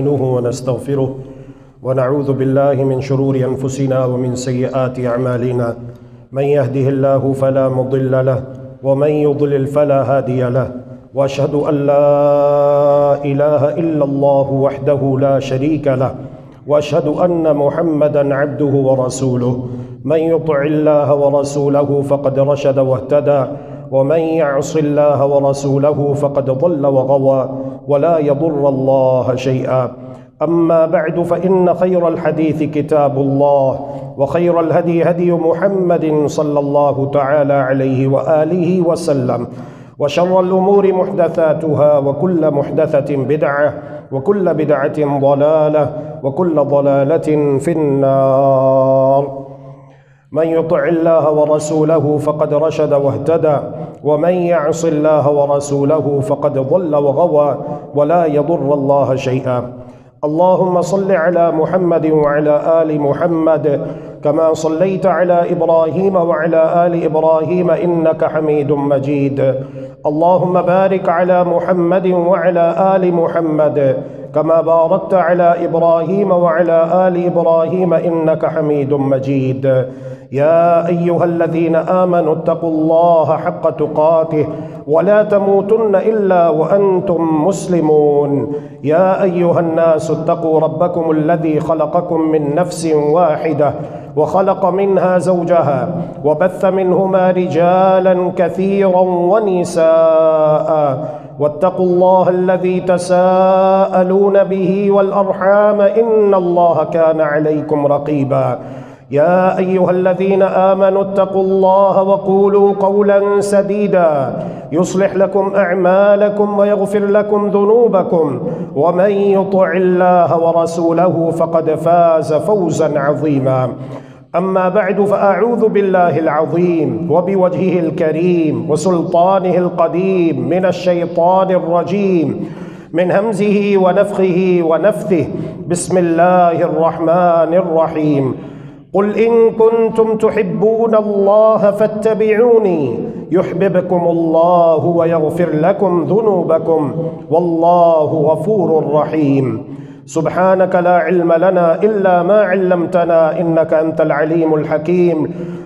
ونستغفره ونعوذ بالله من شرور أنفسنا ومن سيئات أعمالنا من يهده الله فلا مضل له ومن يضلل فلا هادي له وأشهد أن لا إله إلا الله وحده لا شريك له وأشهد أن محمدا عبده ورسوله من يطع الله ورسوله فقد رشد واهتدى ومن يعص الله ورسوله فقد ضل وغوى ولا يضر الله شيئا. أما بعد فإن خير الحديث كتاب الله وخير الهدي هدي محمد صلى الله تعالى عليه وآله وسلم وشر الأمور محدثاتها وكل محدثة بدعة وكل بدعة ضلالة وكل ضلالة في النار. من يطع الله ورسوله فقد رشد واهتدى ومن يعص الله ورسوله فقد ضل وغوى ولا يضر الله شيئا. اللهم صل على محمد وعلى آل محمد كما صليت على إبراهيم وعلى آل إبراهيم إنك حميد مجيد. اللهم بارك على محمد وعلى آل محمد كما باركت على إبراهيم وعلى آل إبراهيم إنك حميد مجيد. يا أيها الذين آمنوا اتقوا الله حق تقاته ولا تموتن إلا وأنتم مسلمون. يا أيها الناس اتقوا ربكم الذي خلقكم من نفس واحدة وخلق منها زوجها وبث منهما رجالا كثيرا ونساء واتقوا الله الذي تساءلون به والأرحام إن الله كان عليكم رقيبا. يا أيها الذين آمنوا اتقوا الله وقولوا قولا سديدا يصلح لكم أعمالكم ويغفر لكم ذنوبكم ومن يطع الله ورسوله فقد فاز فوزا عظيما. أما بعد فأعوذ بالله العظيم وبوجهه الكريم وسلطانه القديم من الشيطان الرجيم من همزه ونفخه ونفثه. بسم الله الرحمن الرحيم. قل إن كنتم تحبون الله فاتبعوني يحببكم الله ويغفر لكم ذنوبكم والله غفور رحيم. سبحانك لا علم لنا إلا ما علمتنا إنك أنت العليم الحكيم.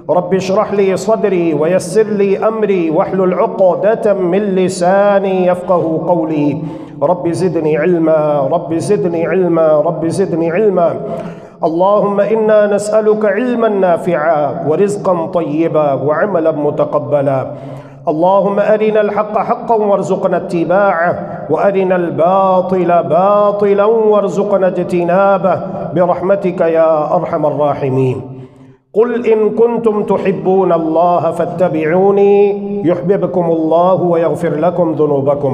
رب اشرح لي صدري ويسر لي أمري واحلل عقدة من لساني يفقه قولي. رب زدني علما رب زدني علما رب زدني علما. اللهم إنا نسألك علما نافعا ورزقا طيبا وعملا متقبلا. اللهم أرنا الحق حقا وارزقنا اتباعه وأرنا الباطل باطلا وارزقنا اجتنابه برحمتك يا أرحم الراحمين. قل إن كنتم تحبون الله فاتبعوني يحببكم الله ويغفر لكم ذنوبكم.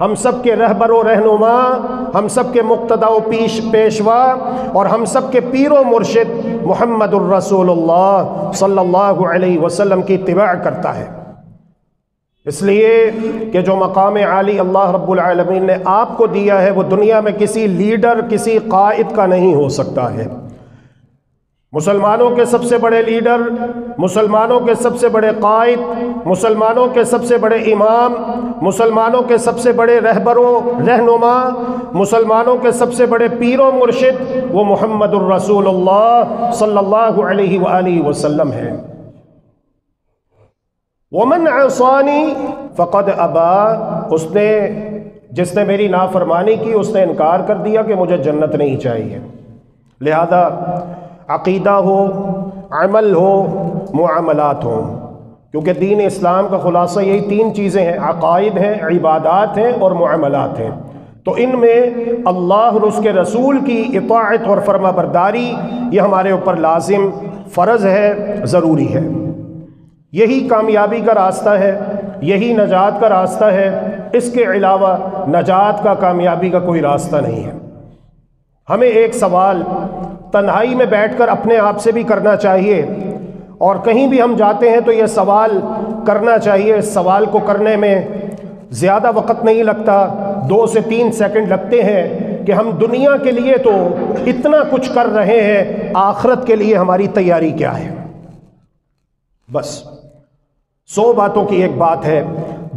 ہم سب کے رہبر و رہنما، ہم سب کے مقتدا و پیشوا اور ہم سب کے پیر و مرشد محمد الرسول اللہ صلی اللہ علیہ وسلم کی اتباع کرتا ہے۔ اس لیے کہ جو مقام عالی اللہ رب العالمین نے آپ کو دیا ہے وہ دنیا میں کسی لیڈر، کسی قائد کا نہیں ہو سکتا ہے۔ مسلمانوں کے سب سے بڑے لیڈر، مسلمانوں کے سب سے بڑے قائد، مسلمانوں کے سب سے بڑے امام، مسلمانوں کے سب سے بڑے رہبر و رہنما، مسلمانوں کے سب سے بڑے پیر و مرشد وہ محمد الرسول اللہ صلی اللہ علیہ وآلہ وسلم ہے۔ وَمَنْ عَصَانِي فَقَدْ أَبَى، جس نے میری نافرمانی کی اس نے انکار کر دیا کہ مجھے جنت نہیں چاہیے۔ لہذا عقیدہ ہو، عمل ہو، معاملات ہوں، کیونکہ دین اسلام کا خلاصہ یہی تین چیزیں ہیں، عقائد ہیں، عبادات ہیں اور معاملات ہیں۔ تو ان میں اللہ اور اس کے رسول کی اطاعت اور فرما برداری یہ ہمارے اوپر لازم، فرض ہے، ضروری ہے۔ یہی کامیابی کا راستہ ہے، یہی نجات کا راستہ ہے، اس کے علاوہ نجات کا، کامیابی کا کوئی راستہ نہیں ہے۔ ہمیں ایک سوال تنہائی میں بیٹھ کر اپنے آپ سے بھی کرنا چاہیے، اور کہیں بھی ہم جاتے ہیں تو یہ سوال کرنا چاہیے۔ اس سوال کو کرنے میں زیادہ وقت نہیں لگتا، 2 سے 3 سیکنڈ لگتے ہیں کہ ہم دنیا کے لیے تو اتنا کچھ کر رہے ہیں، آخرت کے لیے ہماری تیاری کیا ہے؟ بس 100 باتوں کی ایک بات ہے،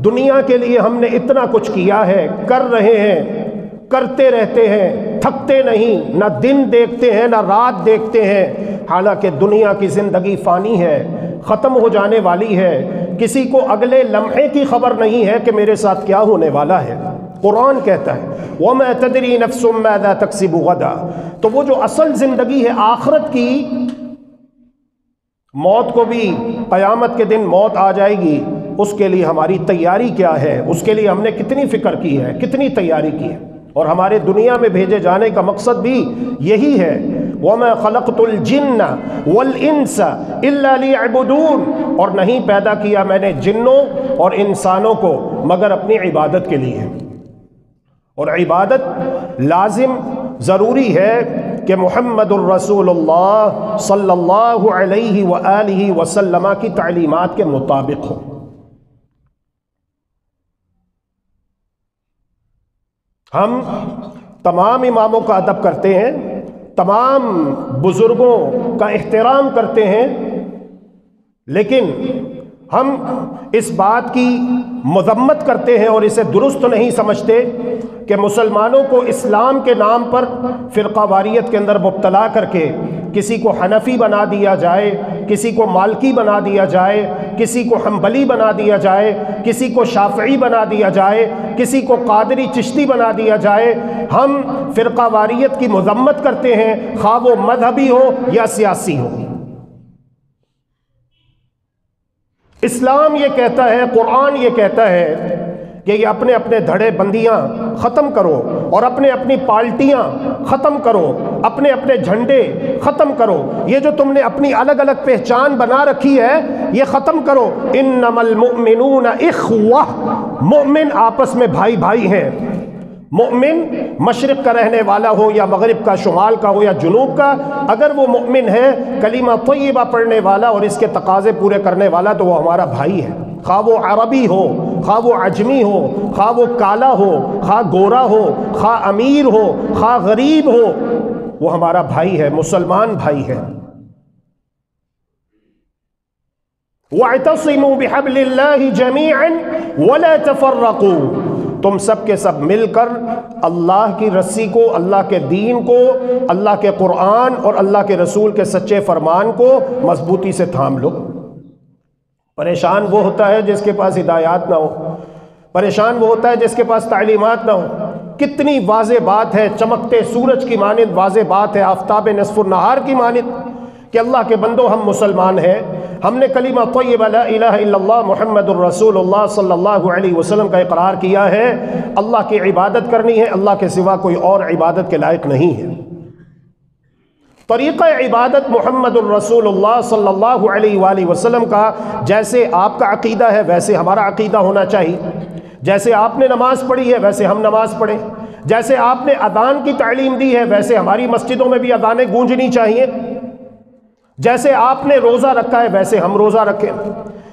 دنیا کے لیے ہم نے اتنا کچھ کیا ہے، کر رہے ہیں، کرتے رہتے ہیں، تھکتے نہیں، نہ دن دیکھتے ہیں نہ رات دیکھتے ہیں، حالانکہ دنیا کی زندگی فانی ہے، ختم ہو جانے والی ہے، کسی کو اگلے لمحے کی خبر نہیں ہے کہ میرے ساتھ کیا ہونے والا ہے۔ قرآن کہتا ہے وَمَا تَدْرِي نَفْسٌ مَاذَا تَكْسِبُ غَدًا، تو وہ جو اصل زندگی ہے آخرت کی، موت کو بھی قیامت کے دن موت آ جائے گی، اس کے لیے ہماری تیاری کیا ہے، اس کے لیے ہم نے کتنی فکر کی ہے، کتنی تیاری کی ہے۔ اور ہمارے دنیا میں بھیجے جانے کا مقصد بھی یہی ہے، وَمَا خَلَقْتُ الْجِنَّ وَالْإِنسَ إِلَّا لِيَعْبُدُونَ، اور نہیں پیدا کیا میں نے جنوں اور انسانوں کو مگر اپنی عبادت کے لیے۔ اور عبادت لازم ضروری ہے کہ محمد الرسول اللہ صلی اللہ علیہ وآلہ وسلم کی تعلیمات کے مطابق ہو۔ ہم تمام اماموں کا ادب کرتے ہیں، تمام بزرگوں کا احترام کرتے ہیں، لیکن ہم اس بات کی مذمت کرتے ہیں اور اسے درست نہیں سمجھتے کہ مسلمانوں کو اسلام کے نام پر فرقہ واریت کے اندر مبتلا کر کے کسی کو حنفی بنا دیا جائے، کسی کو مالکی بنا دیا جائے، کسی کو حنبلی بنا دیا جائے، کسی کو شافعی بنا دیا جائے، کسی کو قادری چشتی بنا دیا جائے۔ ہم فرقہ واریت کی مذمت کرتے ہیں، خواہ وہ مذہبی ہو یا سیاسی ہو۔ اسلام یہ کہتا ہے، قرآن یہ کہتا ہے کہ یہ اپنے اپنے دھڑے بندیاں ختم کرو اور اپنے اپنی پارٹیاں ختم کرو، اپنے اپنے جھنڈے ختم کرو، یہ جو تم نے اپنی الگ الگ پہچان بنا رکھی ہے یہ ختم کرو۔ انما المؤمنون اخوہ، مومن آپس میں بھائی بھائی ہیں۔ مومن مشرق کا رہنے والا ہو یا مغرب کا، شمال کا ہو یا جنوب کا، اگر وہ مومن ہے، کلمہ طیبہ پڑھنے والا اور اس کے تقاضے پورے کرنے والا، تو وہ ہمارا بھائی ہے، خواہ وہ عربی ہو، خواہ وہ عجمی ہو، خواہ وہ کالا ہو، خواہ گورا ہو، خواہ امیر ہو، خواہ غریب ہو، وہ ہمارا بھائی ہے، مسلمان بھائی ہے۔ وَاعْتَصِمُوا بِحَبْلِ اللَّهِ جَمِيعًا وَلَا تَفَرَّقُوا، تم سب کے سب مل کر اللہ کی رسی کو، اللہ کے دین کو، اللہ کے قرآن اور اللہ کے رسول کے سچے فرمان کو مضبوطی سے تھام لو۔ پریشان وہ ہوتا ہے جس کے پاس ہدایات نہ ہو، پریشان وہ ہوتا ہے جس کے پاس تعلیمات نہ ہو۔ کتنی واضح بات ہے، چمکتے سورج کی مانند واضح بات ہے، آفتاب نصف النہار کی مانند، کہ اللہ کے بندو ہم مسلمان ہیں، ہم نے کلمہ طیبہ لا الہ الا اللہ محمد الرسول اللہ صلی اللہ علیہ وسلم کا اقرار کیا ہے، اللہ کی عبادت کرنی ہے، اللہ کے سوا کوئی اور عبادت کے لائق نہیں ہے۔ طریقہ عبادت محمد الرسول اللہ صلی اللہ علیہ وآلہ وسلم کا جیسے آپ کا عقیدہ ہے ویسے ہمارا عقیدہ ہونا چاہیے، جیسے آپ نے نماز پڑھی ہے ویسے ہم نماز پڑھیں، جیسے آپ نے اذان کی تعلیم دی ہے ویسے ہماری مسجدوں میں بھی اذانیں گونجنی چاہیے، جیسے آپ نے روزہ رکھا ہے ویسے ہم روزہ رکھیں،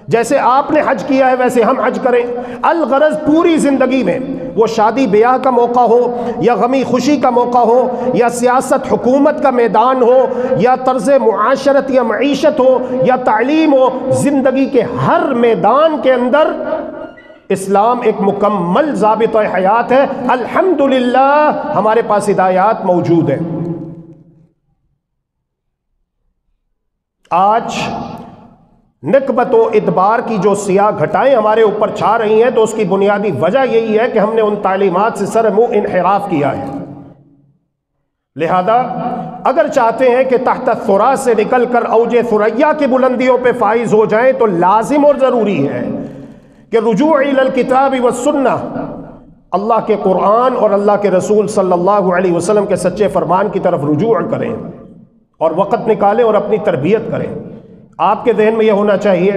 جیسے آپ نے حج کیا ہے ویسے ہم حج کریں۔ الغرض پوری زندگی میں، وہ شادی بیاہ کا موقع ہو یا غمی خوشی کا موقع ہو یا سیاست حکومت کا میدان ہو یا طرز معاشرت یا معیشت ہو یا تعلیم ہو، زندگی کے ہر میدان کے اندر اسلام ایک مکمل ضابطہ حیات ہے۔ الحمدللہ ہمارے پاس ہدایات موجود ہیں۔ آج نکبت و ادبار کی جو سیاہ گھٹائیں ہمارے اوپر چھا رہی ہیں تو اس کی بنیادی وجہ یہی ہے کہ ہم نے ان تعلیمات سے سر منہ انحراف کیا ہے۔ لہذا اگر چاہتے ہیں کہ تحت الثرى سے نکل کر اوج ثریا کی بلندیوں پہ فائز ہو جائیں تو لازم اور ضروری ہے کہ رجوع الی الکتاب والسنہ، اللہ کے قرآن اور اللہ کے رسول صلی اللہ علیہ وسلم کے سچے فرمان کی طرف رجوع کریں اور وقت نکالیں اور اپنی تربیت کریں۔ آپ کے ذہن میں یہ ہونا چاہیے،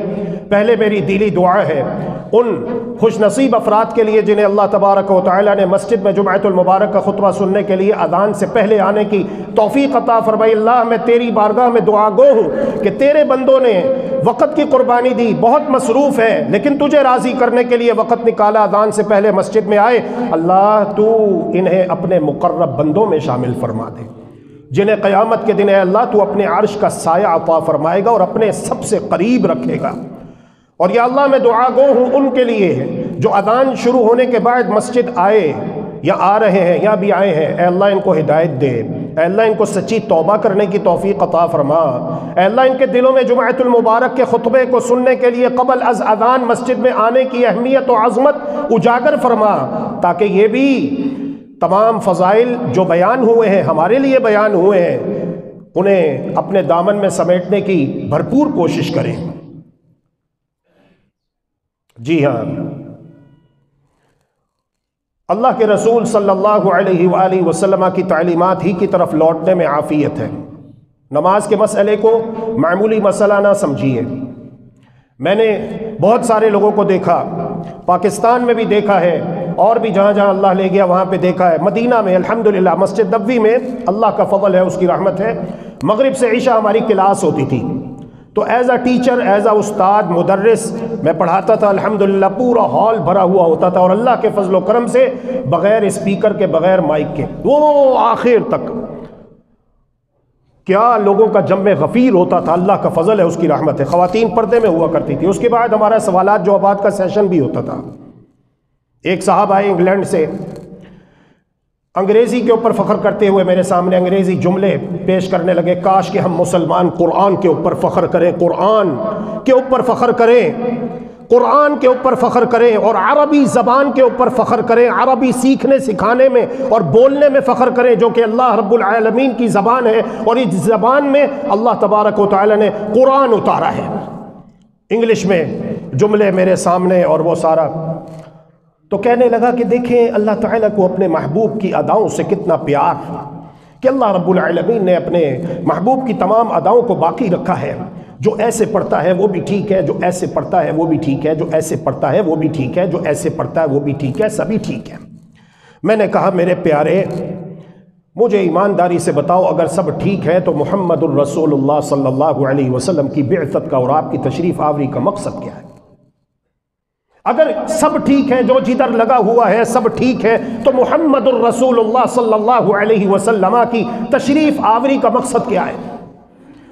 پہلے میری دلی دعا ہے ان خوش نصیب افراد کے لیے جنہیں اللہ تبارک و تعالیٰ نے مسجد میں جمعۃ المبارک کا خطبہ سننے کے لیے اذان سے پہلے آنے کی توفیق عطا فرمائی۔ اللہ میں تیری بارگاہ میں دعا گو ہوں کہ تیرے بندوں نے وقت کی قربانی دی، بہت مصروف ہے لیکن تجھے راضی کرنے کے لیے وقت نکالا، اذان سے پہلے مسجد میں آئے۔ اللہ تو انہیں اپنے مقرب بندوں میں شامل فرما دے، جنہیں قیامت کے دن اے اللہ تو اپنے عرش کا سایہ عطا فرمائے گا اور اپنے سب سے قریب رکھے گا۔ اور یا اللہ میں دعا گو ہوں ان کے لیے جو اذان شروع ہونے کے بعد مسجد آئے یا آ رہے ہیں یا بھی آئے ہیں، اے اللہ ان کو ہدایت دے، اے اللہ ان کو سچی توبہ کرنے کی توفیق عطا فرما، اے اللہ ان کے دلوں میں جمعۃ المبارک کے خطبے کو سننے کے لیے قبل از اذان مسجد میں آنے کی اہمیت و عظمت اجاگر فرما، تاکہ یہ بھی تمام فضائل جو بیان ہوئے ہیں ہمارے لیے بیان ہوئے ہیں انہیں اپنے دامن میں سمیٹنے کی بھرپور کوشش کریں۔ جی ہاں، اللہ کے رسول صلی اللہ علیہ وآلہ وسلم کی تعلیمات ہی کی طرف لوٹنے میں عافیت ہے۔ نماز کے مسئلے کو معمولی مسئلہ نہ سمجھیے۔ میں نے بہت سارے لوگوں کو دیکھا، پاکستان میں بھی دیکھا ہے اور بھی جہاں جہاں اللہ لے گیا وہاں پہ دیکھا ہے۔ مدینہ میں الحمدللہ مسجد نبوی میں اللہ کا فضل ہے، اس کی رحمت ہے، مغرب سے عشاء ہماری کلاس ہوتی تھی تو as a teacher, as a استاد، مدرس میں پڑھاتا تھا۔ الحمدللہ پورا ہال بھرا ہوا ہوتا تھا اور اللہ کے فضل و کرم سے بغیر اسپیکر کے، بغیر مائک کے، وہ آخر تک کیا لوگوں کا جمع غفیر ہوتا تھا۔ اللہ کا فضل ہے، اس کی رحمت ہے۔ خواتین پردے میں ہوا کرتی تھی۔ اس کے بعد ہمارا سوالات جوابات کا سیشن بھی ہوتا تھا۔ ایک صاحب آئے انگلینڈ سے، انگریزی کے اوپر فخر کرتے ہوئے میرے سامنے انگریزی جملے پیش کرنے لگے۔ کاش کہ ہم مسلمان قرآن کے اوپر فخر کریں، قرآن کے اوپر فخر کریں، قرآن کے اوپر فخر کریں اور عربی زبان کے اوپر فخر کریں، عربی سیکھنے سکھانے میں اور بولنے میں فخر کریں جو کہ اللہ رب العالمین کی زبان ہے، اور اس زبان میں اللہ تبارک و تعالی نے قرآن اتارا ہے۔ انگلش میں جملے میرے سامنے اور وہ سارا، تو کہنے لگا کہ دیکھیں اللہ تعالیٰ کو اپنے محبوب کی اداؤں سے کتنا پیار کہ اللہ رب العالمین نے اپنے محبوب کی تمام اداؤں کو باقی رکھا ہے۔ جو ایسے پڑھتا ہے وہ بھی ٹھیک ہے، جو ایسے پڑھتا ہے وہ بھی ٹھیک ہے، جو ایسے پڑھتا ہے وہ بھی ٹھیک ہے، جو ایسے پڑھتا ہے وہ بھی ٹھیک ہے، سبھی ٹھیک ہے۔ میں نے کہا میرے پیارے، مجھے ایمانداری سے بتاؤ اگر سب ٹھیک ہے تو محمد الرسول اللہ صلی اللہ علیہ وسلم کی بعثت کا اور آپ کی تشریف آوری کا مقصد کیا ہے؟ اگر سب ٹھیک ہے، جو جدھر لگا ہوا ہے سب ٹھیک ہے، تو محمد الرسول اللہ صلی اللہ علیہ وسلم کی تشریف آوری کا مقصد کیا ہے؟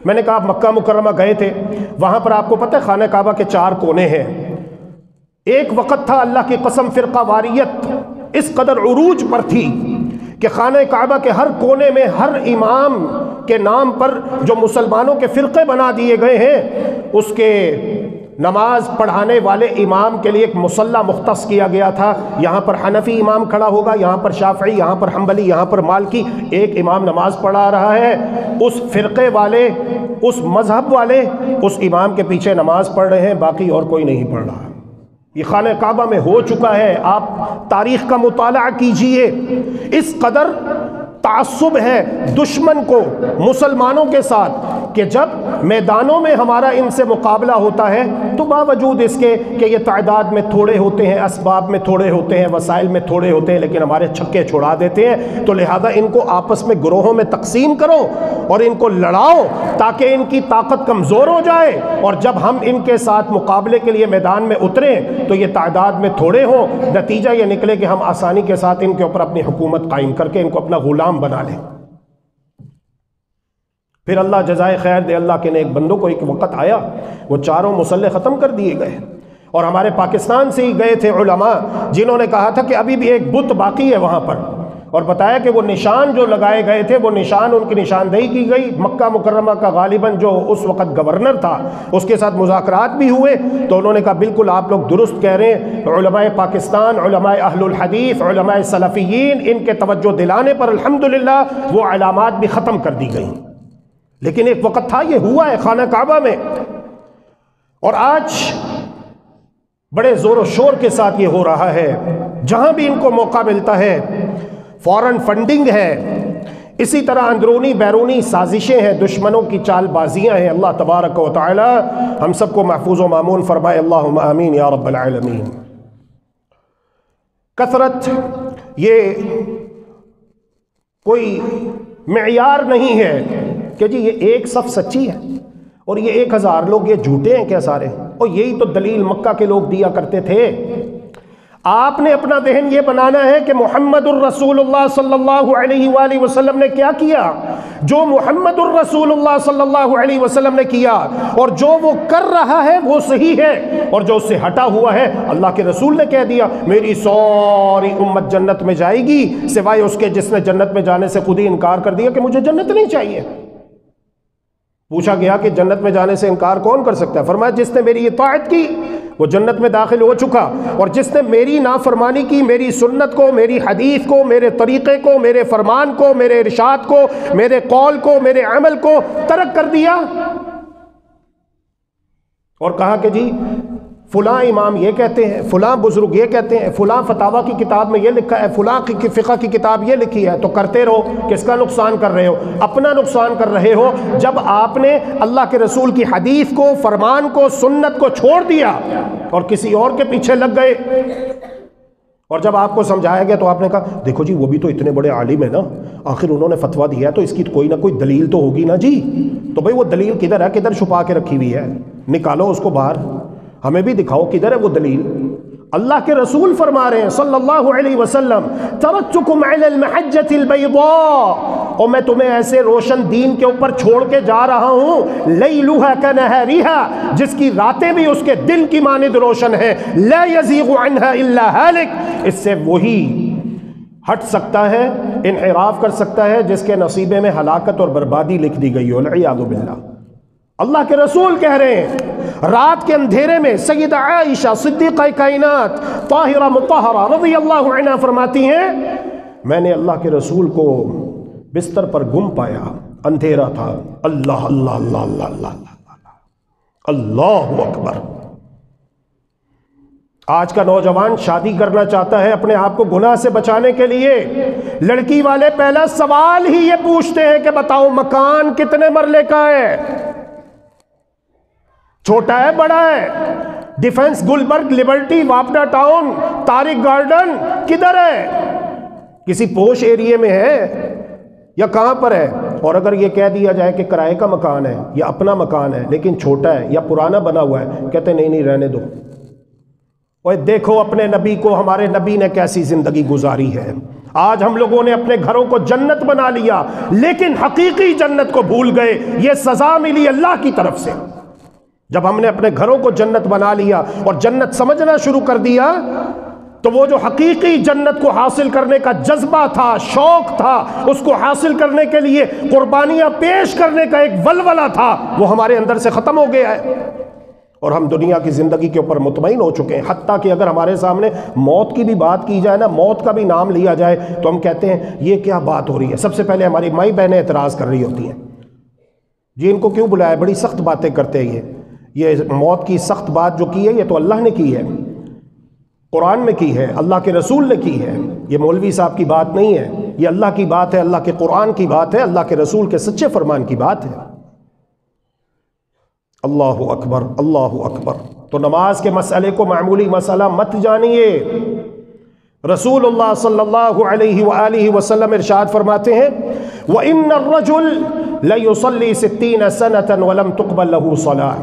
میں نے کہا آپ مکہ مکرمہ گئے تھے، وہاں پر آپ کو پتہ ہے خانہ کعبہ کے 4 کونے ہیں۔ ایک وقت تھا اللہ کی قسم فرقہ واریت اس قدر عروج پر تھی کہ خانہ کعبہ کے ہر کونے میں ہر امام کے نام پر جو مسلمانوں کے فرقے بنا دیے گئے ہیں اس کے نماز پڑھانے والے امام کے لیے ایک مصلی مختص کیا گیا تھا۔ یہاں پر حنفی امام کھڑا ہوگا، یہاں پر شافعی، یہاں پر حنبلی، یہاں پر مالکی، ایک امام نماز پڑھا رہا ہے، اس فرقے والے، اس مذہب والے اس امام کے پیچھے نماز پڑھ رہے ہیں، باقی اور کوئی نہیں پڑھ رہا۔ یہ خانہ کعبہ میں ہو چکا ہے، آپ تاریخ کا مطالعہ کیجئے۔ اس قدر تعصب ہے دشمن کو مسلمانوں کے ساتھ کہ جب میدانوں میں ہمارا ان سے مقابلہ ہوتا ہے تو باوجود اس کے کہ یہ تعداد میں تھوڑے ہوتے ہیں، اسباب میں تھوڑے ہوتے ہیں، وسائل میں تھوڑے ہوتے ہیں، لیکن ہمارے چھکے چھڑا دیتے ہیں، تو لہذا ان کو آپس میں گروہوں میں تقسیم کرو اور ان کو لڑاؤ تاکہ ان کی طاقت کمزور ہو جائے، اور جب ہم ان کے ساتھ مقابلے کے لیے میدان میں اتریں تو یہ تعداد میں تھوڑے ہوں، نتیجہ یہ نکلے کہ ہم آسانی کے ساتھ ان کے اوپر اپنی حکومت قائم کر کے ان کو اپنا غلام بنا لیں۔ پھر اللہ جزائے خیر دے، اللہ کے نیک بندوں کو ایک وقت آیا وہ چاروں مسلح ختم کر دیے گئے، اور ہمارے پاکستان سے ہی گئے تھے علماء جنہوں نے کہا تھا کہ ابھی بھی ایک بت باقی ہے وہاں پر، اور بتایا کہ وہ نشان جو لگائے گئے تھے وہ نشان ان کی نشاندہی کی گئی۔ مکہ مکرمہ کا غالباً جو اس وقت گورنر تھا اس کے ساتھ مذاکرات بھی ہوئے، تو انہوں نے کہا بالکل آپ لوگ درست کہہ رہے ہیں، علماء پاکستان، علماء اہل الحدیث، علماء سلفیین، ان کے توجہ دلانے پر الحمدللہ وہ علامات بھی ختم کر دی گئی۔ لیکن ایک وقت تھا، یہ ہوا ہے خانہ کعبہ میں، اور آج بڑے زور و شور کے ساتھ یہ ہو رہا ہے، جہاں بھی ان کو موقع ملتا ہے فورن فنڈنگ ہے، اسی طرح اندرونی بیرونی سازشیں ہیں، دشمنوں کی چال بازیاں ہیں۔ اللہ تبارک و تعالی ہم سب کو محفوظ و مامون فرمائے، اللہم آمین یا رب العالمین۔ کثرت یہ کوئی معیار نہیں ہے کہ جی یہ ایک صف سچی ہے اور یہ 1000 لوگ یہ جھوٹے ہیں کیا سارے، اور یہی تو دلیل مکہ کے لوگ دیا کرتے تھے۔ آپ نے اپنا ذہن یہ بنانا ہے کہ محمد الرسول اللہ صلی اللہ علیہ وآلہ وسلم نے کیا کیا، جو محمد الرسول اللہ صلی اللہ علیہ وسلم نے کیا اور جو وہ کر رہا ہے وہ صحیح ہے، اور جو اس سے ہٹا ہوا ہے اللہ کے رسول نے کہہ دیا میری ساری امت جنت میں جائے گی سوائے اس کے جس نے جنت میں جانے سے خود ہی انکار کر دیا کہ مجھے جنت نہیں چاہیے۔ پوچھا گیا کہ جنت میں جانے سے انکار کون کر سکتا ہے؟ فرمایا جس نے میری اطاعت کی وہ جنت میں داخل ہو چکا، اور جس نے میری نافرمانی کی، میری سنت کو، میری حدیث کو، میرے طریقے کو، میرے فرمان کو، میرے ارشاد کو، میرے قول کو، میرے عمل کو ترک کر دیا، اور کہا کہ جی فلاں امام یہ کہتے ہیں، فلاں بزرگ یہ کہتے ہیں، فلاں فتاوی کی کتاب میں یہ لکھا ہے، فلاں کی فقہ کی کتاب یہ لکھی ہے، تو کرتے رہو۔ کس کا نقصان کر رہے ہو؟ اپنا نقصان کر رہے ہو، جب آپ نے اللہ کے رسول کی حدیث کو، فرمان کو، سنت کو چھوڑ دیا اور کسی اور کے پیچھے لگ گئے۔ اور جب آپ کو سمجھایا گیا تو آپ نے کہا دیکھو جی وہ بھی تو اتنے بڑے عالم ہیں نا، آخر انہوں نے فتویٰ دیا ہے تو اس کی کوئی نہ کوئی دلیل تو ہوگی نا جی۔ تو بھئی وہ دلیل کدھر ہے؟ کدھر چھپا کے رکھی ہوئی ہے؟ نکالو اس کو باہر، ہمیں بھی دکھاؤ کدھر ہے وہ دلیل۔ اللہ کے رسول فرما رہے ہیں صلی اللہ علیہ وسلم ترکتکم علی المحجۃ البیضاء، اور میں تمہیں ایسے روشن دین کے اوپر چھوڑ کے جا رہا ہوں لیلھا کنہارھا، جس کی راتیں بھی اس کے دن کی مانند روشن ہیں، لا یزیغ عنہا الا ہالک، اس سے وہی ہٹ سکتا ہے، انحراف کر سکتا ہے جس کے نصیبے میں ہلاکت اور بربادی لکھ دی گئی، والعیاذ باللہ۔ اللہ کے رسول کہہ رہے ہیں رات کے اندھیرے میں سیدہ عائشہ صدیقہ کائنات طاہرہ مطہرہ رضی اللہ عنہا فرماتی ہیں میں نے اللہ کے رسول کو بستر پر گم پایا، اندھیرا تھا، اللہ اللہ اللہ اللہ اللہ اللہ اکبر۔ آج کا نوجوان شادی کرنا چاہتا ہے اپنے آپ کو گناہ سے بچانے کے لیے، لڑکی والے پہلا سوال ہی یہ پوچھتے ہیں کہ بتاؤ مکان کتنے مرلے کا ہے، چھوٹا ہے بڑا ہے، ڈیفنس گلبرگ لبرٹی واپڈا ٹاؤن طارق گارڈن کدھر ہے، کسی پوش ایریے میں ہے یا کہاں پر ہے؟ اور اگر یہ کہہ دیا جائے کہ کرائے کا مکان ہے یا اپنا مکان ہے لیکن چھوٹا ہے یا پرانا بنا ہوا ہے، کہتے ہیں نہیں رہنے دو۔ اور دیکھو اپنے نبی کو، ہمارے نبی نے کیسی زندگی گزاری ہے۔ آج ہم لوگوں نے اپنے گھروں کو جنت بنا لیا لیکن حقیقی جنت کو بھول گئے، یہ سزا ملی اللہ کی طرف سے۔ جب ہم نے اپنے گھروں کو جنت بنا لیا اور جنت سمجھنا شروع کر دیا تو وہ جو حقیقی جنت کو حاصل کرنے کا جذبہ تھا، شوق تھا، اس کو حاصل کرنے کے لیے قربانیاں پیش کرنے کا ایک ولولہ تھا، وہ ہمارے اندر سے ختم ہو گیا ہے، اور ہم دنیا کی زندگی کے اوپر مطمئن ہو چکے ہیں۔ حتیٰ کہ اگر ہمارے سامنے موت کی بھی بات کی جائے نا، موت کا بھی نام لیا جائے تو ہم کہتے ہیں یہ کیا بات ہو رہی ہے۔ سب سے پہلے ہماری مائی بہنیں اعتراض کر رہی ہوتی ہیں، جی ان کو کیوں بلایا، بڑی سخت باتیں کرتے ہیں، یہ موت کی سخت بات جو کی ہے یہ تو اللہ نے کی ہے، قرآن میں کی ہے، اللہ کے رسول نے کی ہے، یہ مولوی صاحب کی بات نہیں ہے، یہ اللہ کی بات ہے، اللہ کے قرآن کی بات ہے، اللہ کے رسول کے سچے فرمان کی بات ہے۔ اللہ اکبر اللہ اکبر۔ تو نماز کے مسئلے کو معمولی مسئلہ مت جانیے۔ رسول اللہ صلی اللہ علیہ وآلہ وسلم ارشاد فرماتے ہیں وَإِنَّ الرَّجُلَ لَيُصَلِّي 60 سَنَةً وَلَمْ تُقْبَلْ لَهُ صَلَاةٌ،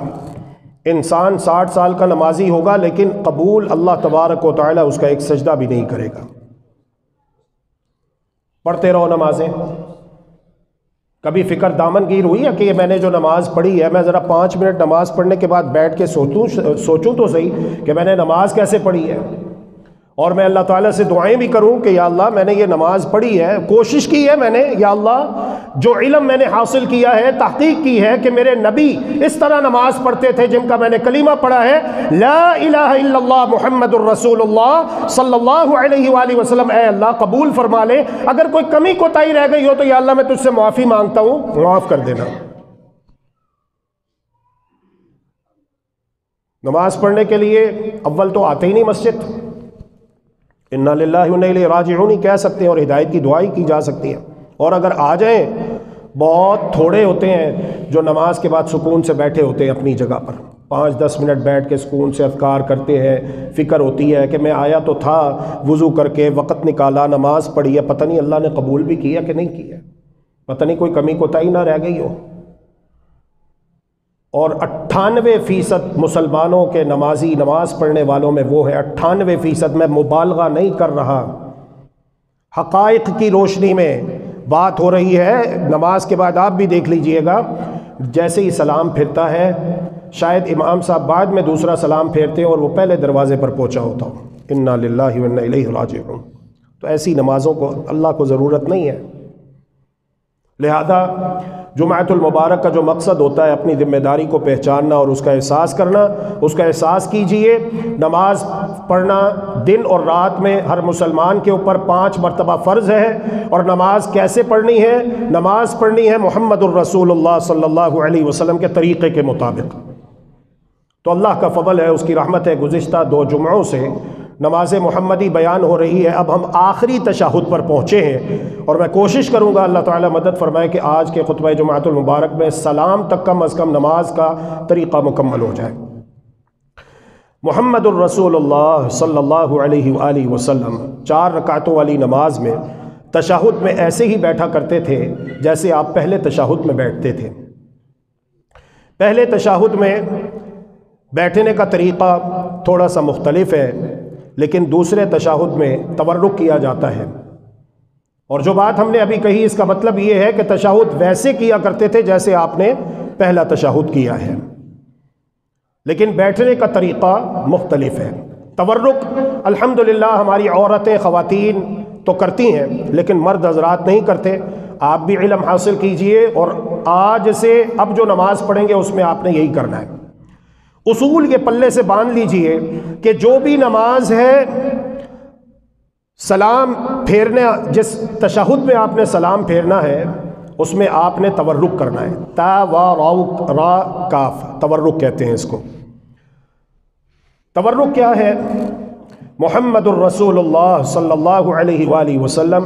انسان 60 سال کا نمازی ہوگا لیکن قبول اللہ تبارک و تعالی اس کا ایک سجدہ بھی نہیں کرے گا۔ پڑھتے رہو نمازیں۔ کبھی فکر دامن گیر ہوئی ہے کہ یہ میں نے جو نماز پڑھی ہے، میں ذرا 5 منٹ نماز پڑھنے کے بعد بیٹھ کے سوچوں تو صحیح کہ میں نے نماز کیسے پڑھی ہے، اور میں اللہ تعالیٰ سے دعائیں بھی کروں کہ یا اللہ میں نے یہ نماز پڑھی ہے، کوشش کی ہے میں نے، یا اللہ جو علم میں نے حاصل کیا ہے، تحقیق کی ہے کہ میرے نبی اس طرح نماز پڑھتے تھے جن کا میں نے کلمہ پڑھا ہے لا الہ الا اللہ محمد الرسول اللہ صلی اللہ علیہ وآلہ وسلم، اے اللہ قبول فرما لے، اگر کوئی کمی کوتاہی رہ گئی ہو تو یا اللہ میں تجھ سے معافی مانگتا ہوں، معاف کر دینا۔ نماز پڑھنے کے لیے اول تو آتے ہی نہیں مسجد، اِنَّا لِلَّهِ وَإِنَّا إِلَيْهِ رَاجِعُونَ کہہ سکتے ہیں اور ہدایت کی دعائی کی جا سکتی ہے، اور اگر آ جائیں بہت تھوڑے ہوتے ہیں جو نماز کے بعد سکون سے بیٹھے ہوتے ہیں اپنی جگہ پر، 5-10 منٹ بیٹھ کے سکون سے اذکار کرتے ہیں، فکر ہوتی ہے کہ میں آیا تو تھا، وضو کر کے وقت نکالا، نماز پڑھی ہے، پتہ نہیں اللہ نے قبول بھی کیا کہ نہیں کیا، پتہ نہیں کوئی کمی کوتاہی نہ رہ گئی ہو۔ اور 98% مسلمانوں کے نمازی، نماز پڑھنے والوں میں وہ ہے 98%، میں مبالغہ نہیں کر رہا، حقائق کی روشنی میں بات ہو رہی ہے۔ نماز کے بعد آپ بھی دیکھ لیجئے گا، جیسے ہی سلام پھرتا ہے شاید امام صاحب بعد میں دوسرا سلام پھیرتے ہیں اور وہ پہلے دروازے پر پہنچا ہوتا ہوں، انا للہ و انا الیہ راجعون۔ تو ایسی نمازوں کو اللہ کو ضرورت نہیں ہے۔ لہذا جمعۃ المبارک کا جو مقصد ہوتا ہے اپنی ذمہ داری کو پہچاننا اور اس کا احساس کرنا، اس کا احساس کیجئے۔ نماز پڑھنا دن اور رات میں ہر مسلمان کے اوپر 5 مرتبہ فرض ہے، اور نماز کیسے پڑھنی ہے؟ نماز پڑھنی ہے محمد الرسول اللہ صلی اللہ علیہ وسلم کے طریقے کے مطابق۔ تو اللہ کا فضل ہے، اس کی رحمت ہے، گزشتہ 2 جمعوں سے نماز محمدی بیان ہو رہی ہے، اب ہم آخری تشہد پر پہنچے ہیں، اور میں کوشش کروں گا اللہ تعالیٰ مدد فرمائے کہ آج کے خطبہ جمعۃ المبارک میں سلام تک کم از کم نماز کا طریقہ مکمل ہو جائے۔ محمد الرسول اللہ صلی اللہ علیہ وآلہ وسلم 4 رکعتوں والی نماز میں تشہد میں ایسے ہی بیٹھا کرتے تھے جیسے آپ پہلے تشہد میں بیٹھتے تھے۔ پہلے تشہد میں بیٹھنے کا طریقہ تھوڑا سا مختلف ہے، لیکن دوسرے تشہد میں تورک کیا جاتا ہے، اور جو بات ہم نے ابھی کہی اس کا مطلب یہ ہے کہ تشہد ویسے کیا کرتے تھے جیسے آپ نے پہلا تشہد کیا ہے، لیکن بیٹھنے کا طریقہ مختلف ہے۔ تورک الحمدللہ ہماری عورتیں، خواتین تو کرتی ہیں، لیکن مرد حضرات نہیں کرتے۔ آپ بھی علم حاصل کیجئے، اور آج سے اب جو نماز پڑھیں گے اس میں آپ نے یہی کرنا ہے۔ اصول کے پلے سے باندھ لیجئے کہ جو بھی نماز ہے سلام پھیرنے، جس تشہد میں آپ نے سلام پھیرنا ہے اس میں آپ نے تورک کرنا ہے، تا و را کاف، تورک کہتے ہیں اس کو۔ تورک کیا ہے؟ محمد الرسول اللہ صلی اللہ علیہ وآلہ وسلم